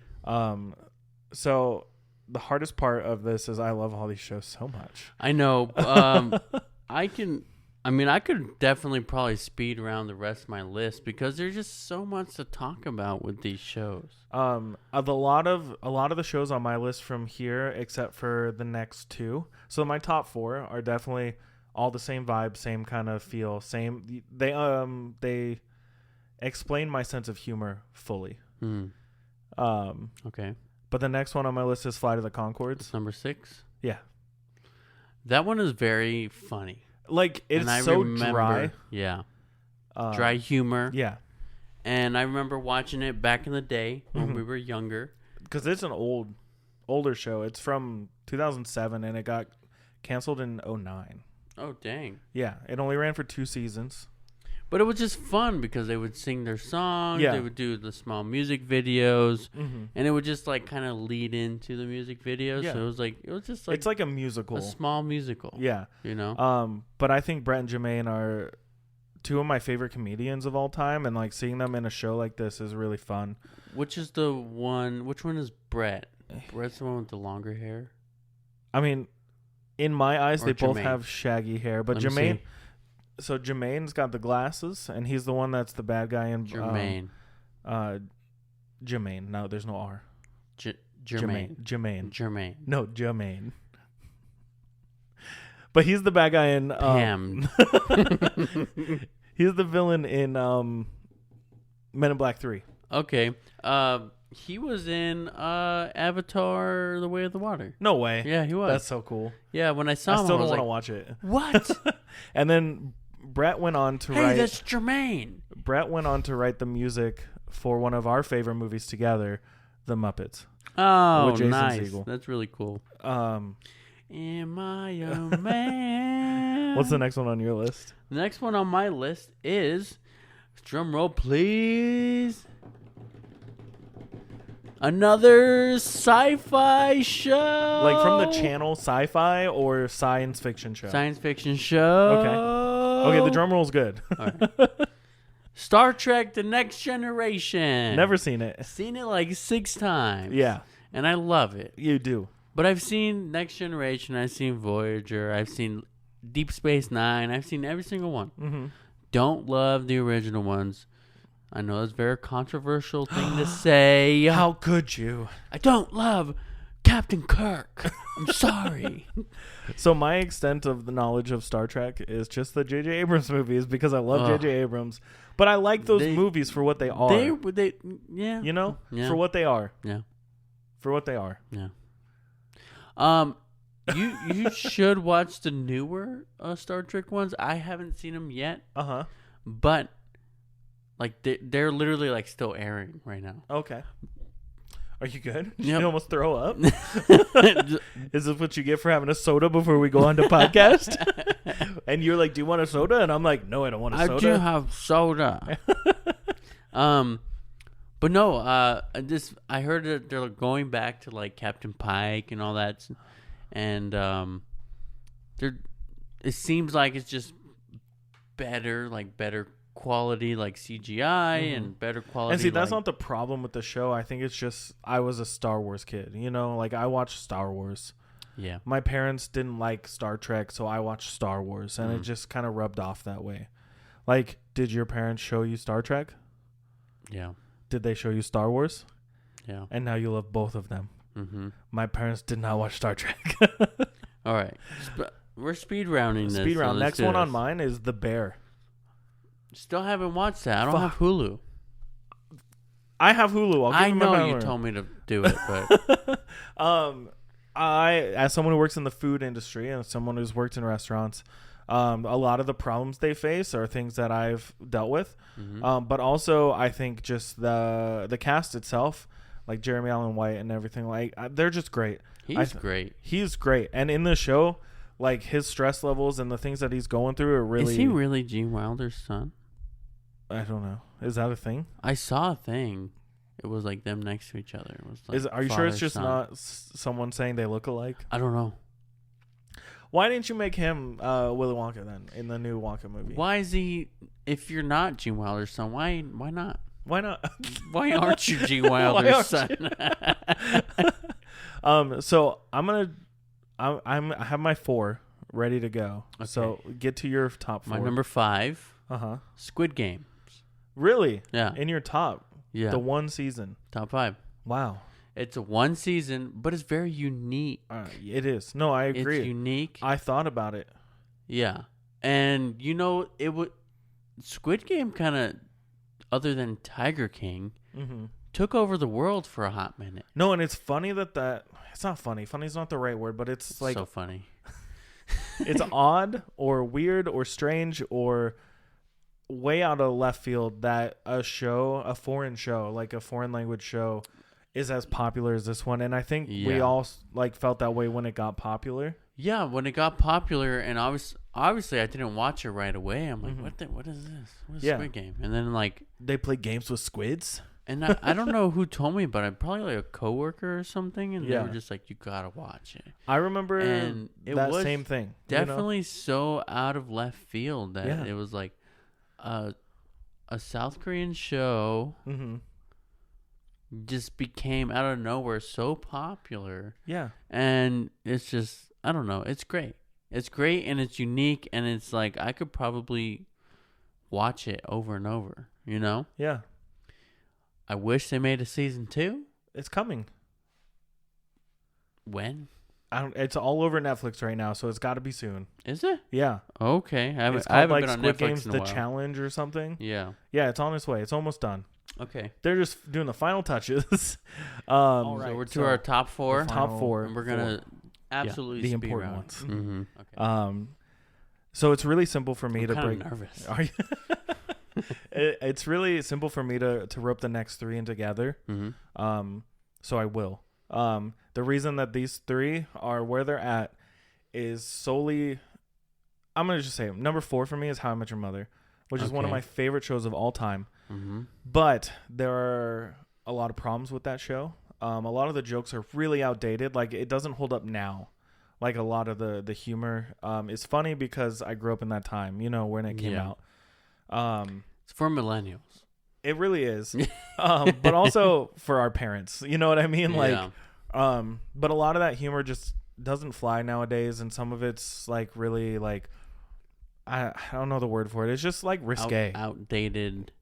So the hardest part of this is I love all these shows so much. I know. I could definitely probably speed around the rest of my list because there's just so much to talk about with these shows. A lot of the shows on my list from here, except for the next 2. So my top 4 are definitely all the same vibe, same kind of feel, same. They explain my sense of humor fully. Okay. But the next one on my list is Flight of the Conchords. It's number 6. Yeah. That one is very funny. Like, it's so dry. Yeah. Dry humor. Yeah. And I remember watching it back in the day when we were younger. Because it's an older show. It's from 2007, and it got canceled in 2009. Oh, dang. Yeah. It only ran for 2 seasons. But it was just fun because they would sing their songs. Yeah. They would do the small music videos. Mm-hmm. And it would just like kind of lead into the music videos. Yeah. So it was just like. It's like a musical. A small musical. Yeah. You know? But I think Brett and Jermaine are two of my favorite comedians of all time. And like seeing them in a show like this is really fun. Which one is Brett? Brett's the one with the longer hair? I mean, in my eyes, they both Jermaine? have shaggy hair. But Jermaine. So Jermaine's got the glasses, and he's the one that's the bad guy in Jermaine. Jermaine. No, there's no R. Jermaine. Jermaine. No, Jermaine. But he's the bad guy in Pam. He's the villain in Men in Black 3. Okay. He was in Avatar: The Way of the Water. No way. Yeah, he was. That's so cool. Yeah, when I saw him, I still don't want to like, watch it. What? And then Brett went on to write. Hey, that's Jermaine. Brett went on to write the music for one of our favorite movies together, The Muppets. Oh, with Jason nice. Segel. That's really cool. Am I a man? What's the next one on your list? The next one on my list is, drum roll please, another sci-fi show. Like from the channel Sci-Fi or science fiction show? Science fiction show. Okay, the drum roll's good. All right. Star Trek: The Next Generation. Never seen it. Seen it like 6 times. Yeah. And I love it. You do. But I've seen Next Generation. I've seen Voyager. I've seen Deep Space Nine. I've seen every single one. Mm-hmm. Don't love the original ones. I know it's a very controversial thing to say. How could you? I don't love Captain Kirk. I'm sorry. So my extent of the knowledge of Star Trek is just the J.J. Abrams movies because I love J.J. Abrams. But I like those movies for what they are. Yeah. You know? Yeah. For what they are. Yeah. For what they are. Yeah. You should watch the newer Star Trek ones. I haven't seen them yet. Uh-huh. But like they're literally like still airing right now. Okay. Are you good? Did Yep. you almost throw up? Is this what you get for having a soda before we go on to podcast? And you're like, do you want a soda? And I'm like, no, I don't want a soda. I do have soda. But no, I heard that they're going back to like Captain Pike and all that, and it seems like it's just better quality, like CGI and better quality. And see, that's not the problem with the show. I think it's just I was a Star Wars kid, you know, like I watched Star Wars. Yeah. My parents didn't like Star Trek, so I watched Star Wars, and it just kind of rubbed off that way. Like, did your parents show you Star Trek? Yeah. Did they show you Star Wars? Yeah. And now you love both of them. Mm-hmm. My parents did not watch Star Trek. All right. We're speed rounding this. Speed round. Next one on mine is The Bear. Still haven't watched that. I don't have Hulu. I have Hulu. I know you told me to do it, but I, as someone who works in the food industry and someone who's worked in restaurants, a lot of the problems they face are things that I've dealt with. Mm-hmm. But also, I think just the cast itself, like Jeremy Allen White and everything, like they're just great. He's great. He's great, and in the show, like his stress levels and the things that he's going through are really. Is he really Gene Wilder's son? I don't know. Is that a thing? I saw a thing. It was like them next to each other. It was like are you sure it's just not someone saying they look alike? I don't know. Why didn't you make him Willy Wonka then in the new Wonka movie? Why is he? If you're not Gene Wilder's son, why not? Why not? Why aren't you Gene Wilder's son? So I have my 4 ready to go. Okay. So get to your top 4. My number 5. Squid Game. Really? Yeah. In your top. Yeah. The one season. Top 5. Wow. It's a one season, but it's very unique. It is. No, I agree. It's unique. I thought about it. Yeah. And you know, it would Squid Game kind of, other than Tiger King, took over the world for a hot minute. No, and it's funny that it's not funny. Funny is not the right word, but it's like so funny. It's odd or weird or strange or way out of left field that a foreign show, like a foreign language show, is as popular as this one, and I think we all like felt that way when it got popular. Yeah, when it got popular, and obviously I didn't watch it right away. I'm like, what is this? What is Squid Game? And then like they play games with squids. And I don't know who told me, but I'm probably like a coworker or something, and they were just like, "You gotta watch it." I remember and that same thing. Definitely so out of left field that it was like a South Korean show just became out of nowhere so popular. Yeah, and it's just I don't know. It's great. It's great and it's unique, and it's like I could probably watch it over and over. You know? Yeah. I wish they made a season 2. It's coming. When? It's all over Netflix right now, so it's got to be soon. Is it? Yeah. Okay. I haven't like been on Squid Netflix Game's in a The while. Challenge or something. Yeah. Yeah, it's on its way. It's almost done. Okay. They're just doing the final touches. All right. So we're to our top 4. Top 4. And we're going to absolutely the speed important round. ones. Mm-hmm. Okay. So it's really simple for me I'm to kinda break. Nervous. Are you? It's really simple for me to rope the next 3 in together. Mm-hmm. So I will. The reason that these 3 are where they're at is solely, I'm going to just say it. Number 4 for me is How I Met Your Mother, which is one of my favorite shows of all time. Mm-hmm. But there are a lot of problems with that show. A lot of the jokes are really outdated. Like, it doesn't hold up now. Like, a lot of the humor is funny because I grew up in that time, when it came out. It's for millennials. It really is. But also for our parents. You know what I mean? Like, but a lot of that humor just doesn't fly nowadays, and some of it's like really like I don't know the word for it. It's just like risque, outdated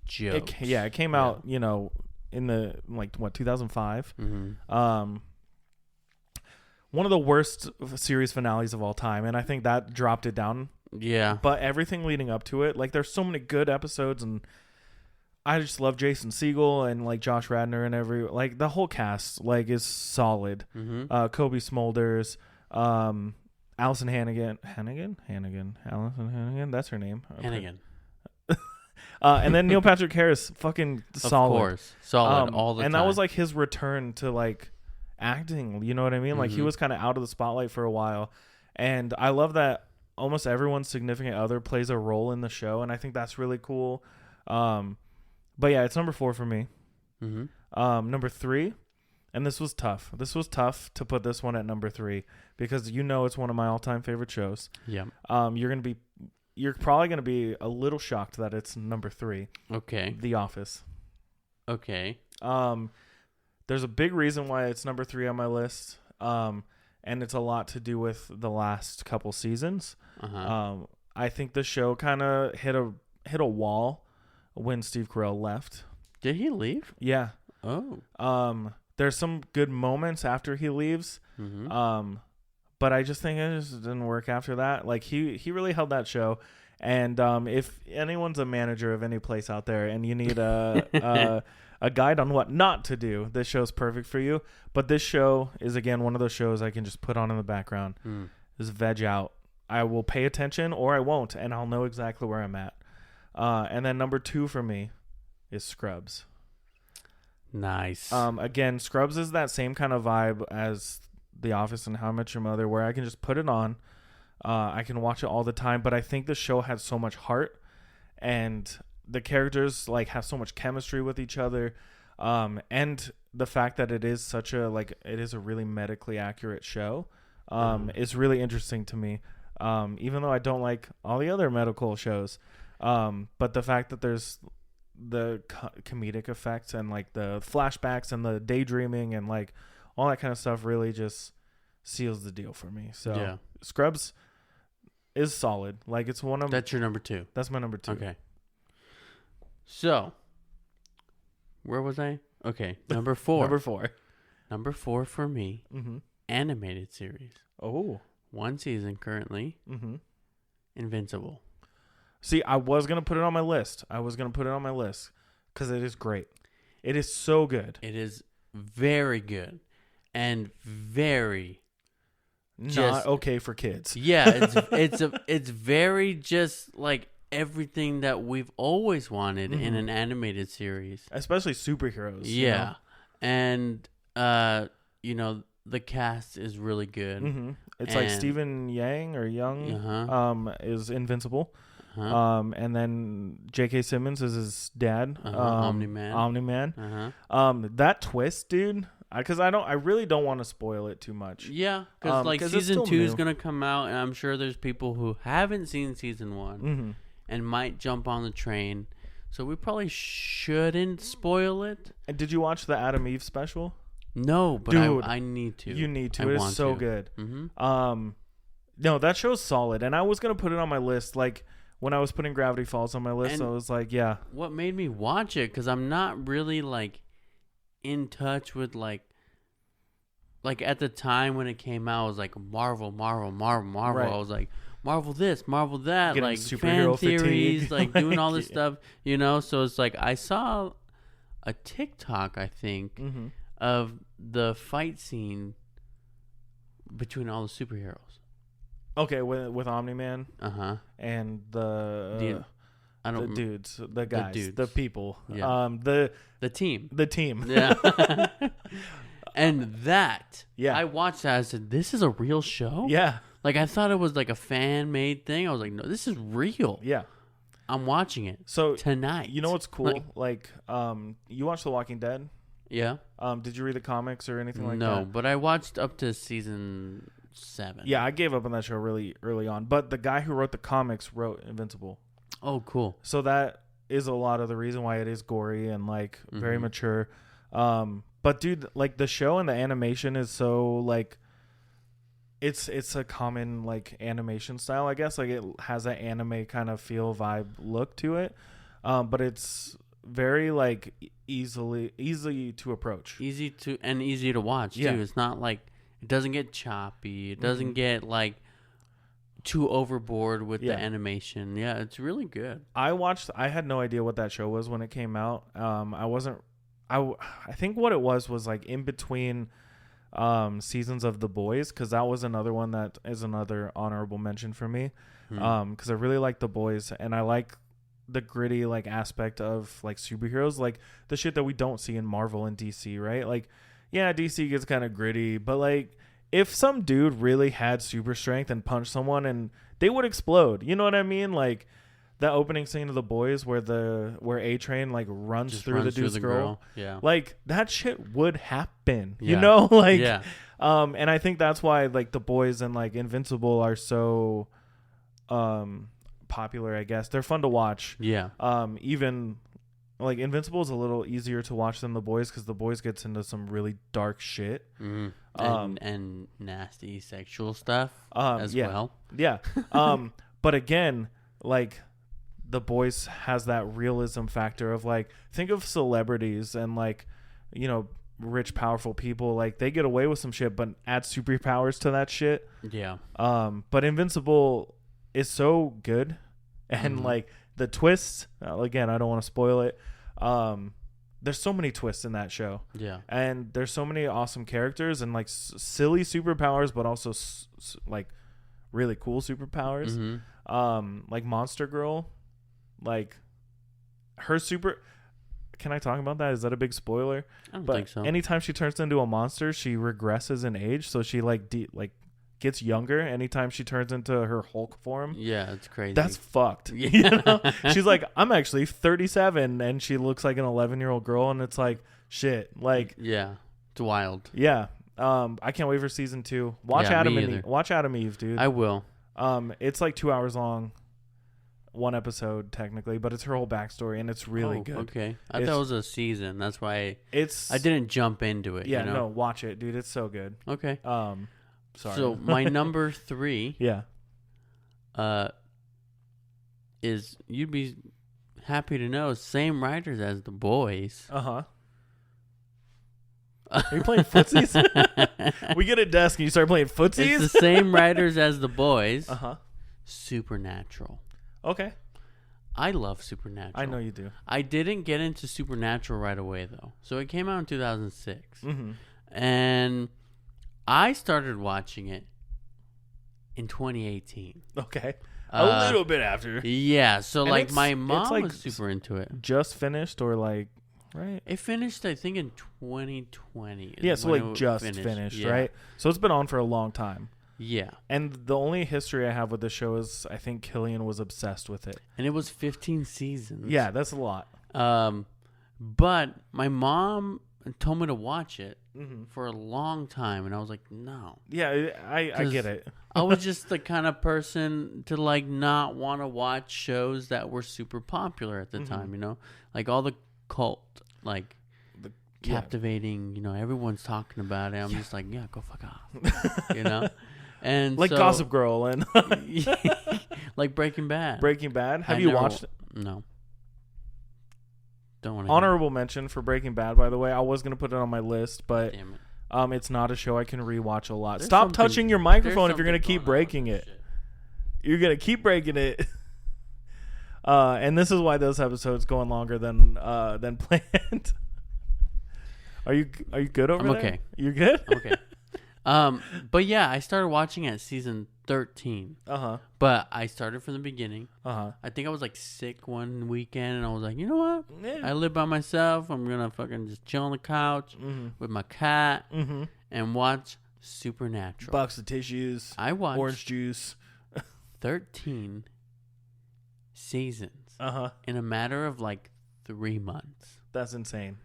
jokes. It came out, in the 2005. Mm-hmm. One of the worst series finales of all time, and I think that dropped it down. Yeah. But everything leading up to it, like, there's so many good episodes, and I just love Jason Segel and like Josh Radnor and the whole cast is solid. Mm-hmm. Kobe Smulders, Allison Hannigan, Allison Hannigan, that's her name. Hannigan. And then Neil Patrick Harris, fucking solid. Of course, solid all the time. And that was like his return to like acting. You know what I mean? Like he was kind of out of the spotlight for a while, and I love that almost everyone's significant other plays a role in the show, and I think that's really cool. But yeah, it's number 4 for me. Mm-hmm. Number 3, and this was tough. This was tough to put this one at number 3 because it's one of my all-time favorite shows. Yeah. You're probably gonna be a little shocked that it's number 3. Okay. The Office. Okay. There's a big reason why it's number 3 on my list. And it's a lot to do with the last couple seasons. I think the show kind of hit a wall when Steve Carell left. Did he leave? Yeah. Oh. There's some good moments after he leaves. Mm-hmm. But I just think it just didn't work after that. Like he really held that show. And if anyone's a manager of any place out there and you need a guide on what not to do, this show's perfect for you. But this show is, again, one of those shows I can just put on in the background. Just veg out. I will pay attention or I won't, and I'll know exactly where I'm at. And then number 2 for me is Scrubs. Nice. Again, Scrubs is that same kind of vibe as The Office and How I Met Your Mother, where I can just put it on. I can watch it all the time, but I think the show has so much heart, and the characters have so much chemistry with each other, and the fact that it is such a it is a really medically accurate show is really interesting to me. Even though I don't like all the other medical shows, but the fact that there's the comedic effects and the flashbacks and the daydreaming and all that kind of stuff really just seals the deal for me. So yeah. Scrubs is solid. It's one of That's your number 2. That's my number 2. Okay. So, where was I? Okay, number 4. Number 4 for me. Animated series. Oh. 1 season currently. Invincible. See, I was going to put it on my list. Because it is great. It is so good. It is very good. And very... not okay for kids. Yeah, it's very just everything that we've always wanted in an animated series. Especially superheroes. Yeah. And the cast is really good. Mm-hmm. It's like Stephen Young is Invincible. And then J.K. Simmons is his dad, Omni-Man. That twist, dude. Because I really don't want to spoil it too much. Yeah, because season 2 is gonna come out, and I'm sure there's people who haven't seen season 1 and might jump on the train. So we probably shouldn't spoil it. And did you watch the Adam Eve special? No, but dude, I need to. You need to. It's so good. Mm-hmm. No, that show's solid, and I was gonna put it on my list. Like when I was putting Gravity Falls on my list, and I was like, yeah. What made me watch it? Because I'm not really like in touch with like at the time when it came out, I was like Marvel. Right. I was like Marvel this, Marvel that, getting like fan theories, like doing all this stuff, So it's like I saw a TikTok, I think, of the fight scene between all the superheroes. Okay, with Omni-Man, and the dudes, the guys, the people, the team, yeah. And that, I watched that. I said, "This is a real show." Yeah, like I thought it was like a fan-made thing. I was like, "No, this is real." Yeah, I'm watching it. So tonight, you know what's cool? Like you watch The Walking Dead? Yeah. Did you read the comics or anything like that? No, but I watched up to season 7. Yeah, I gave up on that show really early on. But the guy who wrote the comics wrote Invincible. Oh, cool. So that is a lot of the reason why it is gory and like very mature. But dude, like the show and the animation is so like it's a common like animation style, I guess. Like it has that anime kind of feel, vibe, look to it. But it's very like easy to approach. Easy to watch too. It's not like it doesn't get choppy. It doesn't get like too overboard with the animation. Yeah, it's really good. I had no idea what that show was when it came out. I think what it was like in between seasons of The Boys, because that was another one that is another honorable mention for me. Because I really like The Boys, and I like the gritty like aspect of like superheroes, like the shit that we don't see in Marvel and DC, right? Like, yeah, DC gets kind of gritty, but like if some dude really had super strength and punched someone and they would explode, you know what I mean? Like that opening scene of The Boys where A-Train like runs through the dude's girl. Yeah. Like that shit would happen, you know? Like, and I think that's why like The Boys and like Invincible are so, popular, I guess. They're fun to watch. Yeah. Even like Invincible is a little easier to watch than The Boys because The Boys gets into some really dark shit. And nasty sexual stuff as well. Yeah. But again, like The Boys has that realism factor of like, think of celebrities and like, rich, powerful people. Like they get away with some shit, but add superpowers to that shit. Yeah. But Invincible is so good, and like the twists, again, I don't want to spoil it. There's so many twists in that show. Yeah. And there's so many awesome characters and like silly superpowers, but also like really cool superpowers. Like Monster Girl, like her super. Can I talk about that? Is that a big spoiler? I don't think so. Anytime she turns into a monster, she regresses in age, so she like gets younger anytime she turns into her Hulk form. Yeah, it's crazy. That's fucked. She's like, I'm actually 37, and she looks like an 11-year-old girl, and it's like, shit. Like, yeah, it's wild. Yeah. I can't wait for season 2. Watch Adam and Eve, dude. I will. It's like 2 hours long. One episode technically, but it's her whole backstory, and it's really good. Okay, I thought it was a season. That's why I didn't jump into it. Yeah, no, watch it, dude. It's so good. Okay. Sorry. So my number 3, is, you'd be happy to know, same writers as The Boys. Are you playing footsies? We get a desk and you start playing footsies. It's the same writers as The Boys. Supernatural. Okay. I love Supernatural. I know you do. I didn't get into Supernatural right away, though. So it came out in 2006. And I started watching it in 2018. Okay. A little bit after. Yeah. So, and like, my mom was super into it. Just finished or, like, right? It finished, I think, in 2020. Yeah, so like just finished, right? So it's been on for a long time. Yeah. And the only history I have with the show is I think Killian was obsessed with it. And it was 15 seasons. Yeah, that's a lot. But my mom told me to watch it for a long time, and I was like, no. Yeah, I get it. I was just the kind of person to like not want to watch shows that were super popular at the time, you know? Like all the cult, like captivating, you know, everyone's talking about it. I'm just like, yeah, go fuck off. You know? And like Gossip Girl and like Breaking Bad. Breaking Bad? Have you watched it? No. Don't want to. Honorable mention for Breaking Bad, by the way. I was going to put it on my list, but it's not a show I can rewatch a lot. Stop touching your microphone if you're going to keep breaking it. You're going to keep breaking it. And this is why those episodes going longer than planned. Are you good over there? Okay. You're good? Okay. But yeah, I started watching at season 13. But I started from the beginning. I think I was like sick one weekend, and I was like, you know what? Yeah. I live by myself. I'm gonna fucking just chill on the couch with my cat and watch Supernatural. Box of tissues. I watched orange juice. 13 seasons in a matter of like 3 months. That's insane.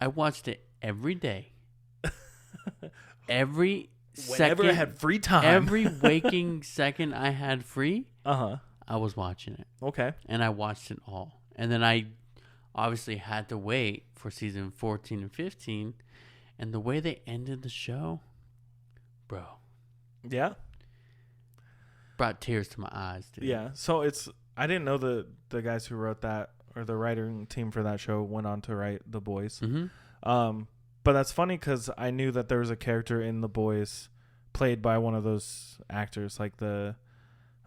I watched it every day. Whenever I had free time. Every waking second I had free, I was watching it. Okay. And I watched it all. And then I obviously had to wait for season 14 and 15. And the way they ended the show, bro. Yeah. Brought tears to my eyes, dude. Yeah. So I didn't know the guys who wrote that, or the writing team for that show, went on to write The Boys. But that's funny because I knew that there was a character in The Boys played by one of those actors, like the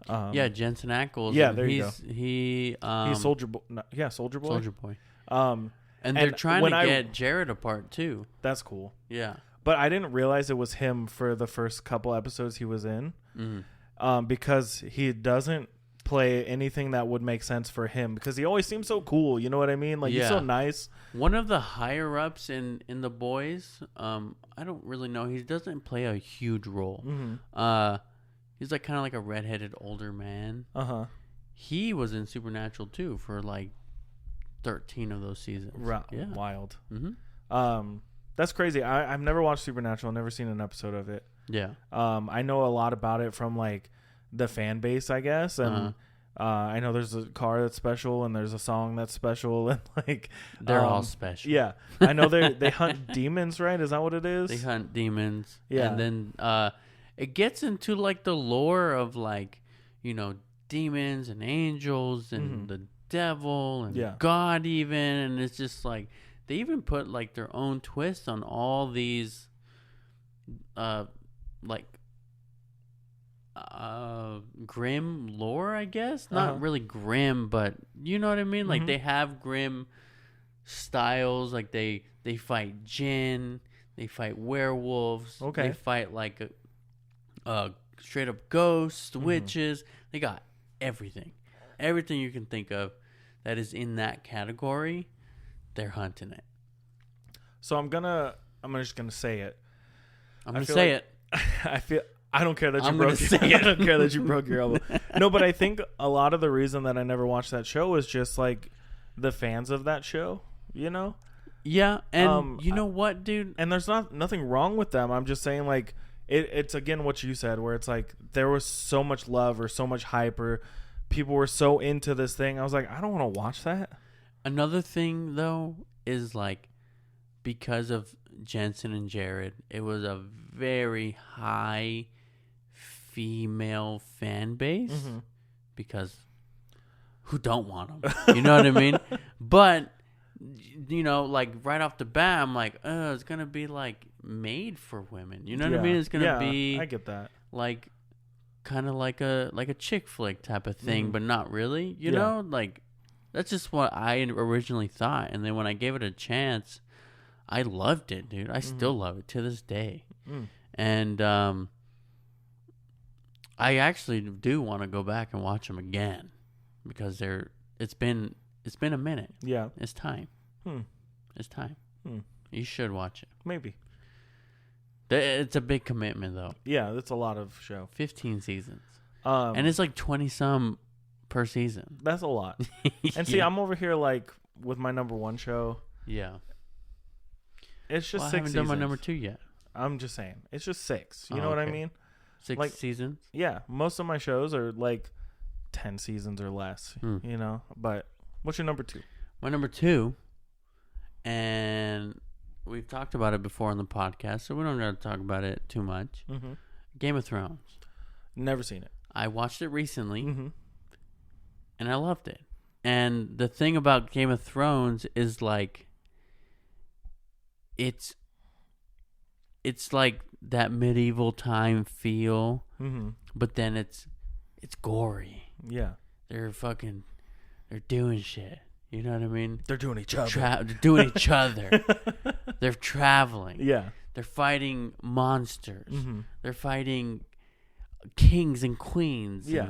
Jensen Ackles. Yeah, there you go. He's Soldier Boy. No, yeah, Soldier Boy. Soldier Boy. And they're trying to get Jared apart too. That's cool. Yeah. But I didn't realize it was him for the first couple episodes he was in, because he doesn't play anything that would make sense for him, because he always seems so cool, you know what I mean? Like he's so nice. One of the higher ups in The Boys, I don't really know, he doesn't play a huge role. He's like kind of like a redheaded older man. He was in Supernatural too for like 13 of those seasons. Yeah. Wild. That's crazy. I've never watched Supernatural, never seen an episode of it. Yeah. I know a lot about it from like the fan base, I guess, and I know there's a car that's special and there's a song that's special, and like they're all special. Yeah, I know they hunt demons, right? Is that what it is? They hunt demons. Yeah, and then it gets into like the lore of like, you know, demons and angels and the devil and God even, and it's just like they even put like their own twist on all these like grim lore, I guess. Not really grim, but you know what I mean? Like they have grim styles, like they fight jinn, they fight werewolves, they fight like a straight up ghosts, witches. They got everything you can think of that is in that category. They're hunting it. So I'm just gonna say it. I'm gonna say it. I don't care that you broke it. I don't care that you broke your elbow. No, but I think a lot of the reason that I never watched that show is just like the fans of that show, you know? Yeah, and you know what, dude? And there's nothing wrong with them. I'm just saying, like, it's again what you said, where it's like there was so much love or so much hype or people were so into this thing. I was like, I don't want to watch that. Another thing, though, is like because of Jensen and Jared, it was a very high female fan base because who don't want them? You know what I mean? But you know, like right off the bat, I'm like, oh, it's gonna be like made for women. You know what I mean? It's gonna be. I get that. Like, kind of like a chick flick type of thing, but not really. You know, like that's just what I originally thought. And then when I gave it a chance, I loved it, dude. I still love it to this day. And I actually do want to go back and watch them again because it's been a minute. Yeah, it's time. It's time. You should watch it. Maybe. It's a big commitment, though. Yeah, that's a lot of show. 15 seasons. And it's like 20-some per season. That's a lot. And see, I'm over here like with my number 1 show. Yeah. It's just 6 seasons. I haven't done my number 2 yet. I'm just saying. It's just 6. You know what I mean? 6 seasons? Yeah. Most of my shows are like 10 seasons or less, you know? But what's your number 2? My number 2, and we've talked about it before on the podcast, so we don't got to talk about it too much. Game of Thrones. Never seen it. I watched it recently, and I loved it. And the thing about Game of Thrones is like, it's like that medieval time feel, but then it's gory. Yeah. They're doing shit. You know what I mean? They're doing each other. They're doing each other. They're traveling. Yeah. They're fighting monsters. They're fighting kings and queens. Yeah.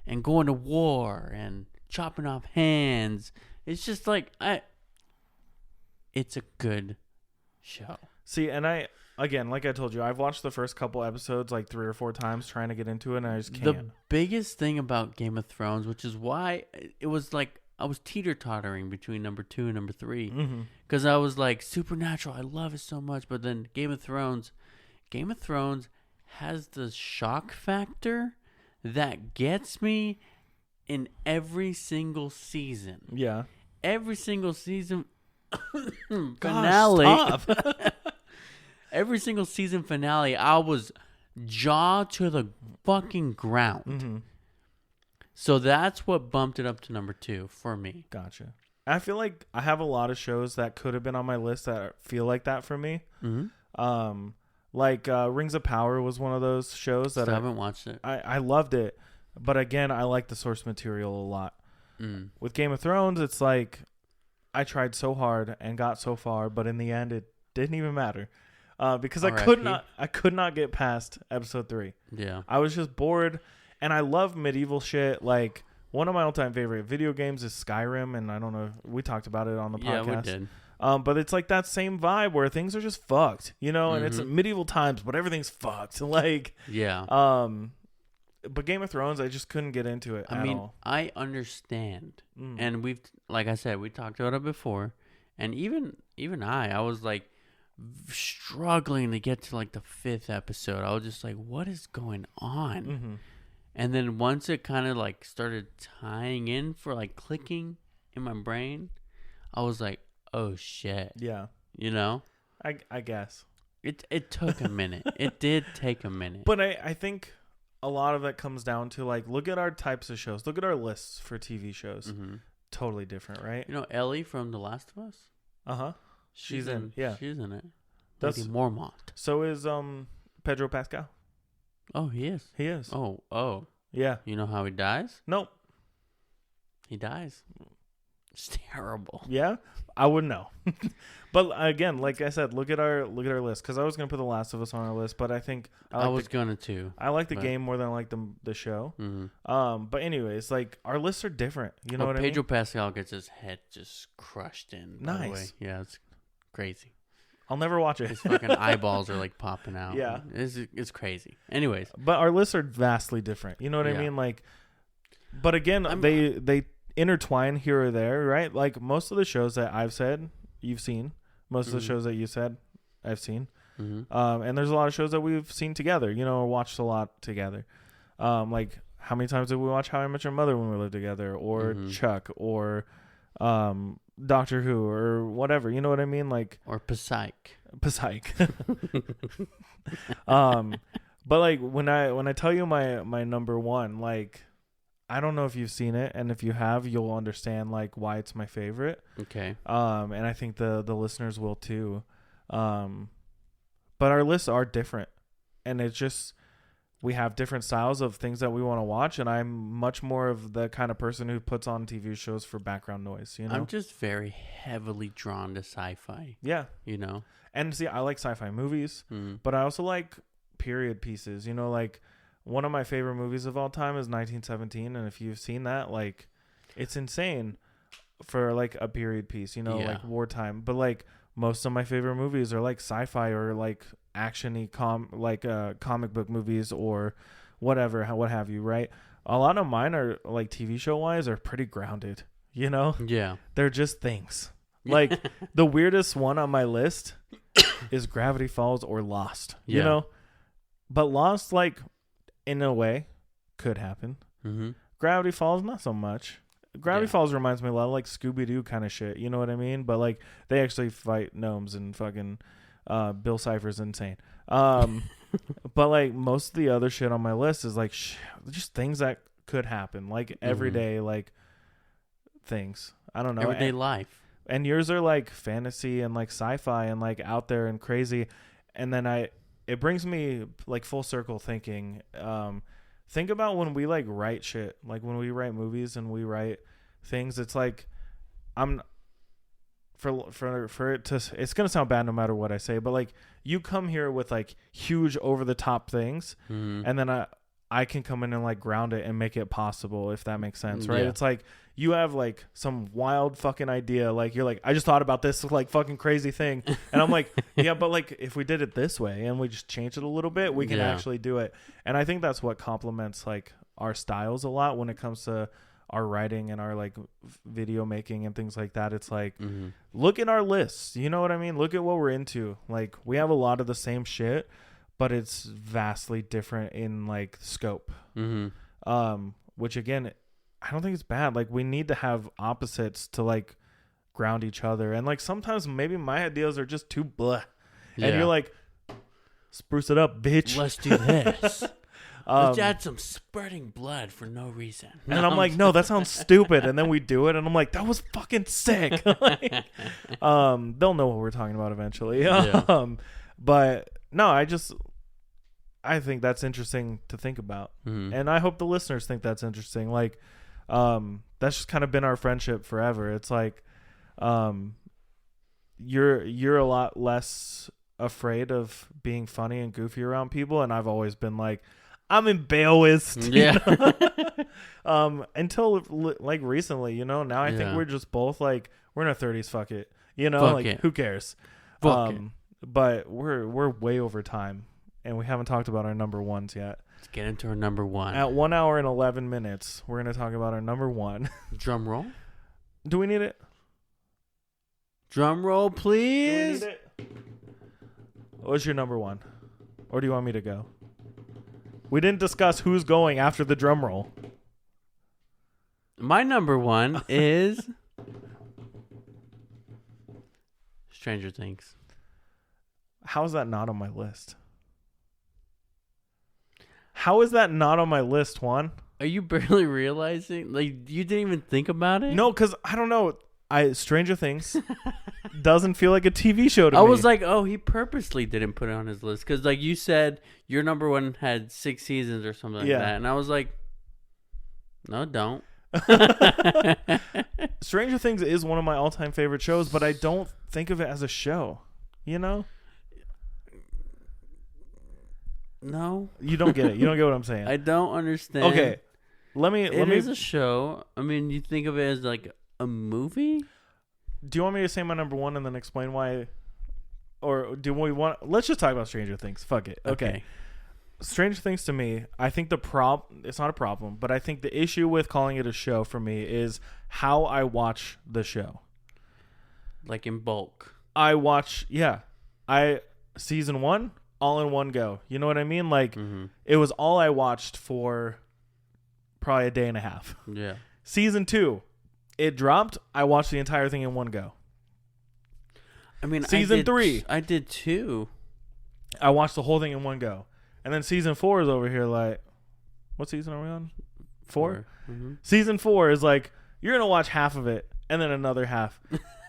And going to war and chopping off hands. It's just like it's a good show. See, and again, like I told you, I've watched the first couple episodes like 3 or 4 times trying to get into it, and I just can't. The biggest thing about Game of Thrones, which is why it was like I was teeter-tottering between number 2 and number 3, because I was like, Supernatural, I love it so much, but then Game of Thrones has the shock factor that gets me in every single season. Yeah. Every single season finale. Gosh, stop. Every single season finale, I was jaw to the fucking ground. So that's what bumped it up to number 2 for me. Gotcha. I feel like I have a lot of shows that could have been on my list that feel like that for me. Like Rings of Power was one of those shows that I haven't watched it. I loved it. But again, I like the source material a lot. With Game of Thrones, it's like I tried so hard and got so far, but in the end, it didn't even matter. Because I could not get past episode 3. Yeah. I was just bored. And I love medieval shit. Like, one of my all-time favorite video games is Skyrim, and I don't know, we talked about it on the podcast. Yeah, we did. But it's like that same vibe where things are just fucked, you know, and it's medieval times, but everything's fucked. Like, yeah. But Game of Thrones, I just couldn't get into it at all. I understand, and we've, like I said, we talked about it before, and even I was like struggling to get to like the 5th episode. I was just like, what is going on? And then once it kind of like started tying in for like clicking in my brain, I was like, oh shit. Yeah. You know? I guess. It took a minute. It did take a minute. But I think a lot of that comes down to like, look at our types of shows. Look at our lists for TV shows. Totally different, right? You know Ellie from The Last of Us? Uh-huh. She's in. Yeah. She's in it. Lady Mormont. So is Pedro Pascal. Oh, he is? He is. Oh. Yeah. You know how he dies? Nope. He dies. It's terrible. Yeah? I wouldn't know. But again, like I said, look at our list, because I was going to put The Last of Us on our list, but I think I was going to too. I like the game more than I like the show. But anyways, like our lists are different. You know what I mean? Pedro Pascal gets his head just crushed in. Nice. By the way. Yeah, it's crazy. I'll never watch it. His fucking eyeballs are like popping out. Yeah. It's crazy. Anyways. But our lists are vastly different. You know what I mean? Like, but again, they intertwine here or there, right? Like most of the shows that I've said, you've seen. Most of the shows that you said, I've seen. And there's a lot of shows that we've seen together, you know, or watched a lot together. Like how many times did we watch How I Met Your Mother when we lived together, or Chuck, or Doctor Who, or whatever, you know what I mean? Like, or Psych. But like when I tell you my number 1, like I don't know if you've seen it, and if you have, you'll understand like why it's my favorite. Okay. And I think the listeners will too. But our lists are different, and it's just we have different styles of things that we want to watch, and I'm much more of the kind of person who puts on TV shows for background noise, you know? I'm just very heavily drawn to sci-fi. Yeah. You know? And see, I like sci-fi movies, but I also like period pieces, you know, like one of my favorite movies of all time is 1917, and if you've seen that, like, it's insane. for like a period piece, like wartime. But like most of my favorite movies are like sci-fi or like action-y comic book movies or whatever, what have you, right? A lot of mine are like TV show wise are pretty grounded, Yeah. They're just things. Like the weirdest one on my list is Gravity Falls or Lost, But Lost, like, in a way, could happen. Mm-hmm. Gravity Falls, not so much. Gravity Falls reminds me a lot of like Scooby-Doo kind of shit. You know what I mean? But like they actually fight gnomes and fucking Bill Cipher's insane. But like most of the other shit on my list is like just things that could happen, like everyday like things. I don't know, everyday life. And yours are like fantasy and like sci-fi and like out there and crazy. And then it brings me like full circle thinking. Think about when we like write shit, like when we write movies and we write things. It's like for it to. It's gonna sound bad no matter what I say, but like you come here with like huge over the top things, and then I can come in and like ground it and make it possible, if that makes sense, right? Yeah. It's like you have like some wild fucking idea, like you're like, I just thought about this like fucking crazy thing, and I'm like, yeah, but like if we did it this way and we just change it a little bit, we can actually do it. And I think that's what complements like our styles a lot when it comes to our writing and our like video making and things like that. It's like, look at our lists, you know what I mean? Look at what we're into. Like we have a lot of the same shit, but it's vastly different in like scope. Which again, I don't think it's bad. Like we need to have opposites to like ground each other. And like sometimes maybe my ideas are just too blah. Yeah. And you're like, spruce it up, bitch. Let's do this. Let's add some spurting blood for no reason. And I'm like, no, that sounds stupid. And then we do it and I'm like, that was fucking sick. Like, they'll know what we're talking about eventually. Yeah. But no, I think that's interesting to think about. And I hope the listeners think that's interesting. Like, that's just kind of been our friendship forever. It's like, you're a lot less afraid of being funny and goofy around people. And I've always been like, I'm embarrassed. Yeah. Until like recently, now I think we're just both like, we're in our 30s. Fuck it. Fuck it. Who cares? Fuck it. But we're way over time, and we haven't talked about our number ones yet. Let's get into our number one. At 1 hour and 11 minutes, we're going to talk about our number one. Drum roll. Do we need it? Drum roll, please. Do we need it? What's your number one? Or do you want me to go? We didn't discuss who's going after the drum roll. My number one is Stranger Things. How is that not on my list? How is that not on my list, Juan? Are you barely realizing? Like, you didn't even think about it? No, because I don't know. Stranger Things doesn't feel like a TV show to me. I was like, oh, he purposely didn't put it on his list. Because, like you said, your number one had 6 seasons or something like that. And I was like, no, don't. Stranger Things is one of my all-time favorite shows, but I don't think of it as a show. No. You don't get it. You don't get what I'm saying. I don't understand. Okay. It is a show. I mean, you think of it as like a movie? Do you want me to say my number one and then explain why? Or do we want... Let's just talk about Stranger Things. Fuck it. Okay. Stranger Things to me, I think it's not a problem, but I think the issue with calling it a show for me is how I watch the show. Like in bulk. Season 1, all in one go. You know what I mean? Like, It was all I watched for probably a day and a half. Yeah. Season 2, it dropped. I watched the entire thing in one go. I mean, Season 3. I did too. I watched the whole thing in one go. And then Season 4 is over here like, what season are we on? 4? Season 4 is like, you're going to watch half of it and then another half.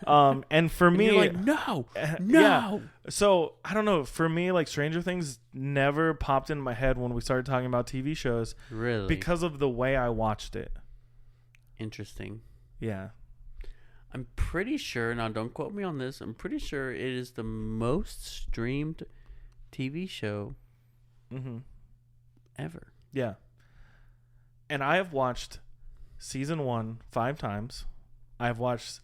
And for me, you're like, no. Yeah. So I don't know. For me, like Stranger Things never popped in my head when we started talking about TV shows. Really? Because of the way I watched it. Interesting. Yeah. I'm pretty sure, now don't quote me on this, I'm pretty sure it is the most streamed TV show ever. Yeah. And I have watched season 1 5 times. I've watched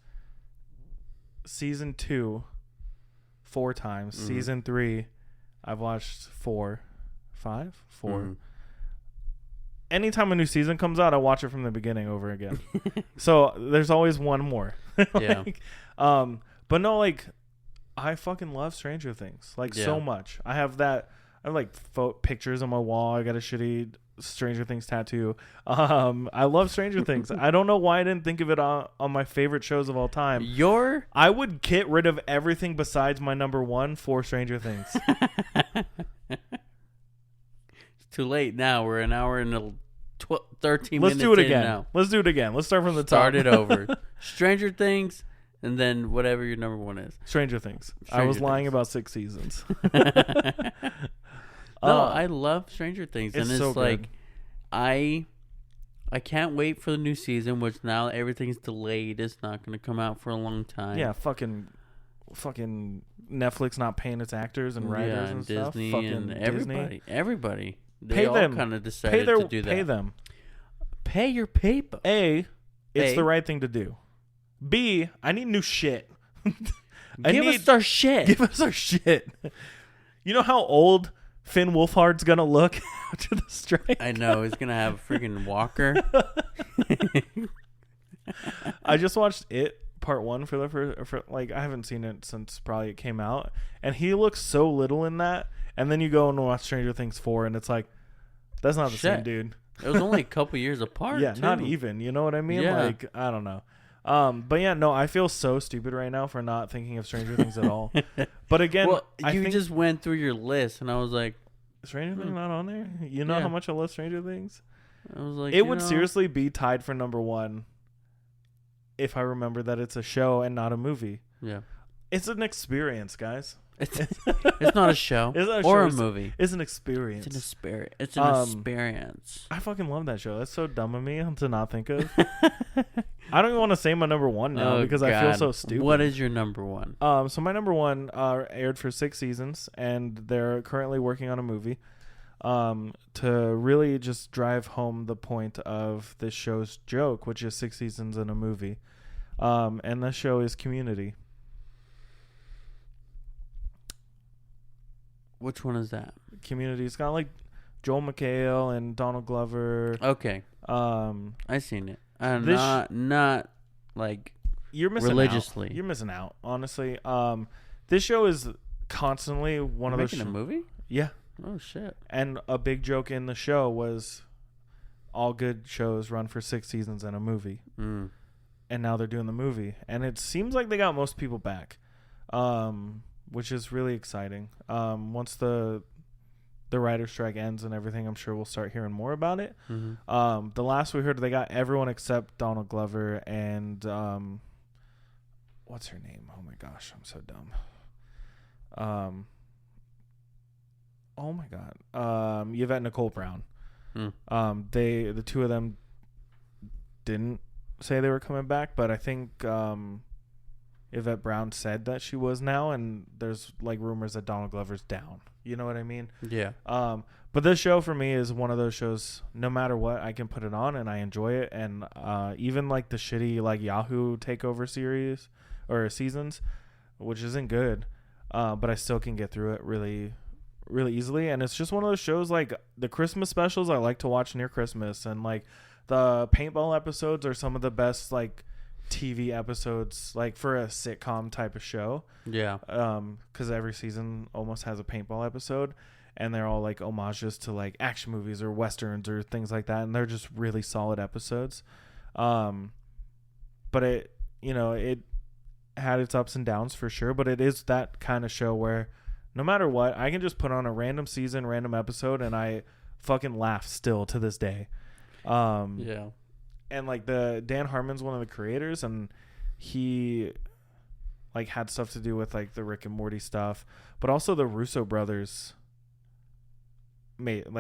season 2 4 times. Mm-hmm. Season 3, I've watched 4. Mm-hmm. Anytime a new season comes out, I watch it from the beginning over again. So there's always one more. Like, yeah. But no, like, I fucking love Stranger Things, like, so much. I have like pictures on my wall. I got a shitty Stranger Things tattoo. I love Stranger Things. I don't know why I didn't think of it on my favorite shows of all time. I would get rid of everything besides my number 1 for Stranger Things. It's too late now. We're an hour and 13 minutes. Let's do it again. Now. Let's do it again. Let's start from the top. Start it over. Stranger Things. And then whatever your number 1 is. Stranger Things. I was lying about 6 seasons. No, I love Stranger Things. And it's so like, good. I can't wait for the new season, which now everything's delayed. It's not going to come out for a long time. Yeah, fucking Netflix not paying its actors and writers and Disney stuff. Fucking and everybody. They pay all them. Kind of decided to do that. Pay them. Pay your paper. A, it's the right thing to do. B, I need new shit. Give us our shit. Give us our shit. You know how old Finn Wolfhard's gonna look after the strike? I know. He's gonna have a freaking walker. I just watched It Part 1 for like, I haven't seen it since probably it came out, and he looks so little in that. And then you go and watch Stranger Things 4, and it's like, that's not the same dude. It was only a couple years apart. Yeah, too. not even. You know what I mean? Yeah. Like, I don't know. But yeah, no, I feel so stupid right now for not thinking of Stranger Things at all. But again, I think just went through your list, and I was like, Stranger Things not on there? You know how much I love Stranger Things? I was like, it would seriously be tied for number 1 if I remember that it's a show and not a movie. Yeah. It's an experience, guys. It's not a show or a movie. It's an experience. It's an experience. I fucking love that show. That's so dumb of me to not think of. I don't even want to say my number 1 now because I feel so stupid. What is your number 1? So my number 1 aired for 6 seasons, and they're currently working on a movie to really just drive home the point of this show's joke, which is 6 seasons in a movie. And the show is Community. Which one is that? Community. It's got like Joel McHale and Donald Glover. Okay. I've seen it. Not like you're missing religiously. Out. You're missing out, honestly. This show is constantly one of those. Making a movie? Yeah. Oh shit. And a big joke in the show was, all good shows run for 6 seasons and a movie. Mm. And now they're doing the movie, and it seems like they got most people back. Which is really exciting. Once the writer's strike ends and everything, I'm sure we'll start hearing more about it. Mm-hmm. The last we heard, they got everyone except Donald Glover and what's her name? Oh my gosh, I'm so dumb. Oh my god, Yvette Nicole Brown. The two of them didn't say they were coming back, but I think Yvette Brown said that she was now, and there's like rumors that Donald Glover's down. You know what I mean? Yeah. But this show for me is one of those shows, no matter what, I can put it on and I enjoy it. And even like the shitty like Yahoo takeover series or seasons, which isn't good, but I still can get through it really, really easily. And it's just one of those shows, like the Christmas specials I like to watch near Christmas, and like the paintball episodes are some of the best like TV episodes, like for a sitcom type of show. Yeah. Because every season almost has a paintball episode, and they're all like homages to like action movies or westerns or things like that, and they're just really solid episodes. But it had its ups and downs for sure, but it is that kind of show where no matter what, I can just put on a random season, random episode, and I fucking laugh still to this day. Yeah. And like Dan Harmon's one of the creators, and he like had stuff to do with like the Rick and Morty stuff, but also the Russo brothers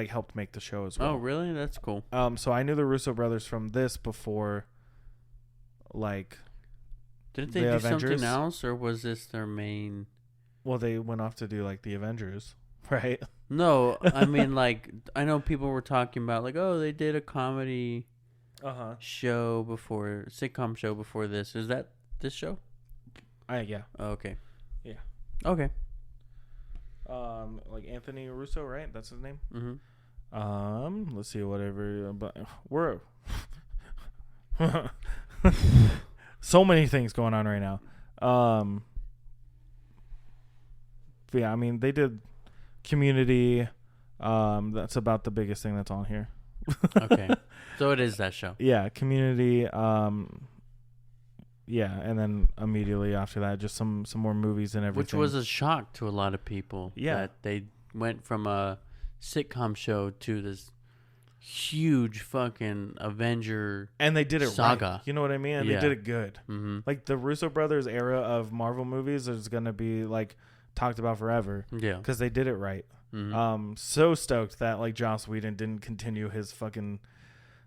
helped make the show as well. Oh, really? That's cool. So I knew the Russo brothers from this before, like. Didn't they do Avengers. Something else, or was this their main? Well, they went off to do like the Avengers, right? No, I mean like I know people were talking about like, oh, they did a comedy. sitcom show before this. Is that this show? Yeah. Oh, okay. Yeah. Okay. Like Anthony Russo, right? That's his name. Mm-hmm. Let's see, whatever. But we're so many things going on right now. Yeah, I mean, they did Community. That's about the biggest thing that's on here. Okay, so it is that show. Yeah, Community. Yeah, and then immediately after that, just some more movies and everything. Which was a shock to a lot of people. Yeah. That they went from a sitcom show to this huge fucking Avenger and they did it saga. Right. You know what I mean? And they did it good. Mm-hmm. Like the Russo brothers era of Marvel movies is going to be like talked about forever. Yeah. Because they did it right. Mm-hmm. So stoked that like Joss Whedon didn't continue his fucking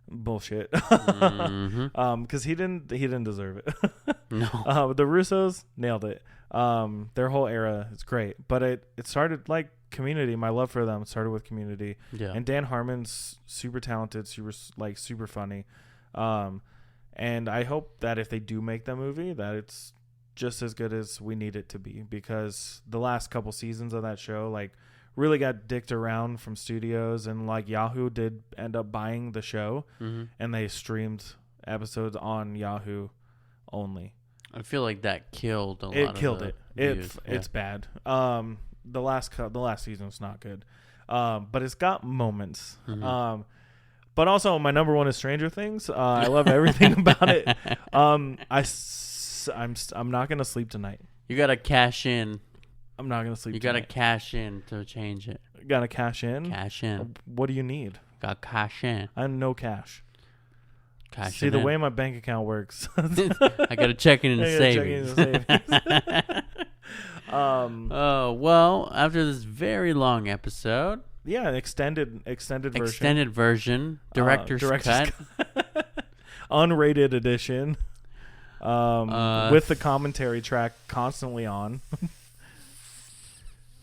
bullshit. Because he didn't deserve it. No. The Russos nailed it. Their whole era is great, but it started like Community. My love for them started with Community. Yeah. And Dan Harmon's super talented, super funny. And I hope that if they do make that movie, that it's just as good as we need it to be, because the last couple seasons of that show like really got dicked around from studios, and like Yahoo did end up buying the show, and they streamed episodes on Yahoo only. I feel like that killed a lot. It killed it. Views. It's bad. The last season's not good. But it's got moments. But also my number one is Stranger Things. I love everything about it. I'm not gonna sleep tonight. You gotta cash in. I'm not gonna sleep. You gotta cash in to change it. Gotta cash in. Cash in. What do you need? Got cash in. I have no cash. Cash See, in. the way my bank account works. I gotta check in and savings. Oh well, after this very long episode. Yeah, extended version. Director's cut. Unrated edition. With the commentary track constantly on.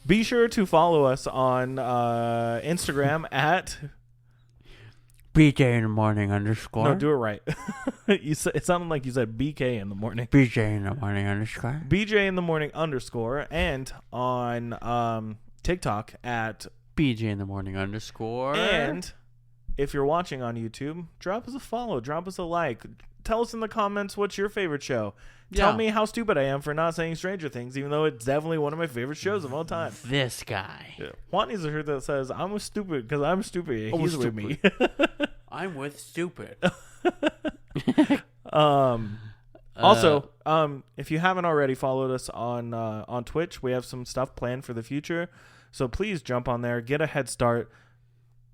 Be sure to follow us on Instagram at BJ in the morning _ No, do it right. It sounded like you said BK in the morning. BJ in the morning _ BJ in the morning _ and on TikTok at BJ in the morning _ And if you're watching on YouTube, drop us a follow, drop us a like. Tell us in the comments what's your favorite show. Tell me how stupid I am for not saying Stranger Things, even though it's definitely one of my favorite shows of all time. This guy. Yeah. Juan needs a shirt that says, I'm stupid because I'm stupid. He's with me. I'm with stupid. Also, if you haven't already followed us on Twitch, we have some stuff planned for the future. So please jump on there, get a head start,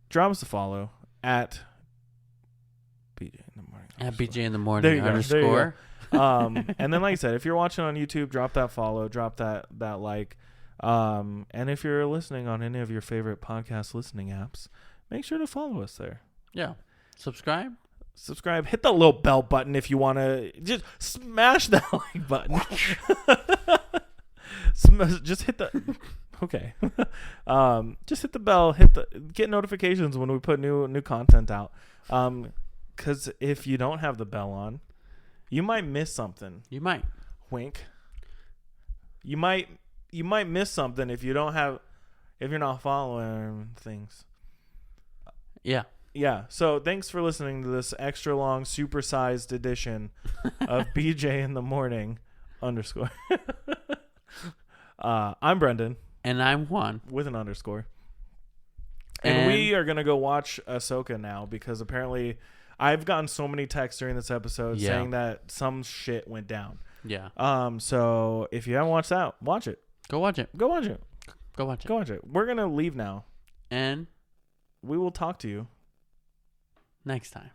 drop us a follow at BJ in the morning. At BJ in the morning _ And then, like I said, if you're watching on YouTube, drop that follow, drop that like. And if you're listening on any of your favorite podcast listening apps, make sure to follow us there. Yeah. Subscribe. Hit the little bell button if you want to. Just smash that like button. Just hit the. Okay. Just hit the bell. Get notifications when we put new content out. Because if you don't have the bell on, you might miss something. You might. Wink. You might miss something if you're not following things. Yeah. Yeah. So thanks for listening to this extra long, supersized edition of BJ in the morning _ I'm Brendan. And I'm Juan. With an _ And we are going to go watch Ahsoka now, because apparently I've gotten so many texts during this episode saying that some shit went down. Yeah. So if you haven't watched that, watch it. Go watch it. Go watch it. Go watch it. Go watch it. We're going to leave now. And we will talk to you next time.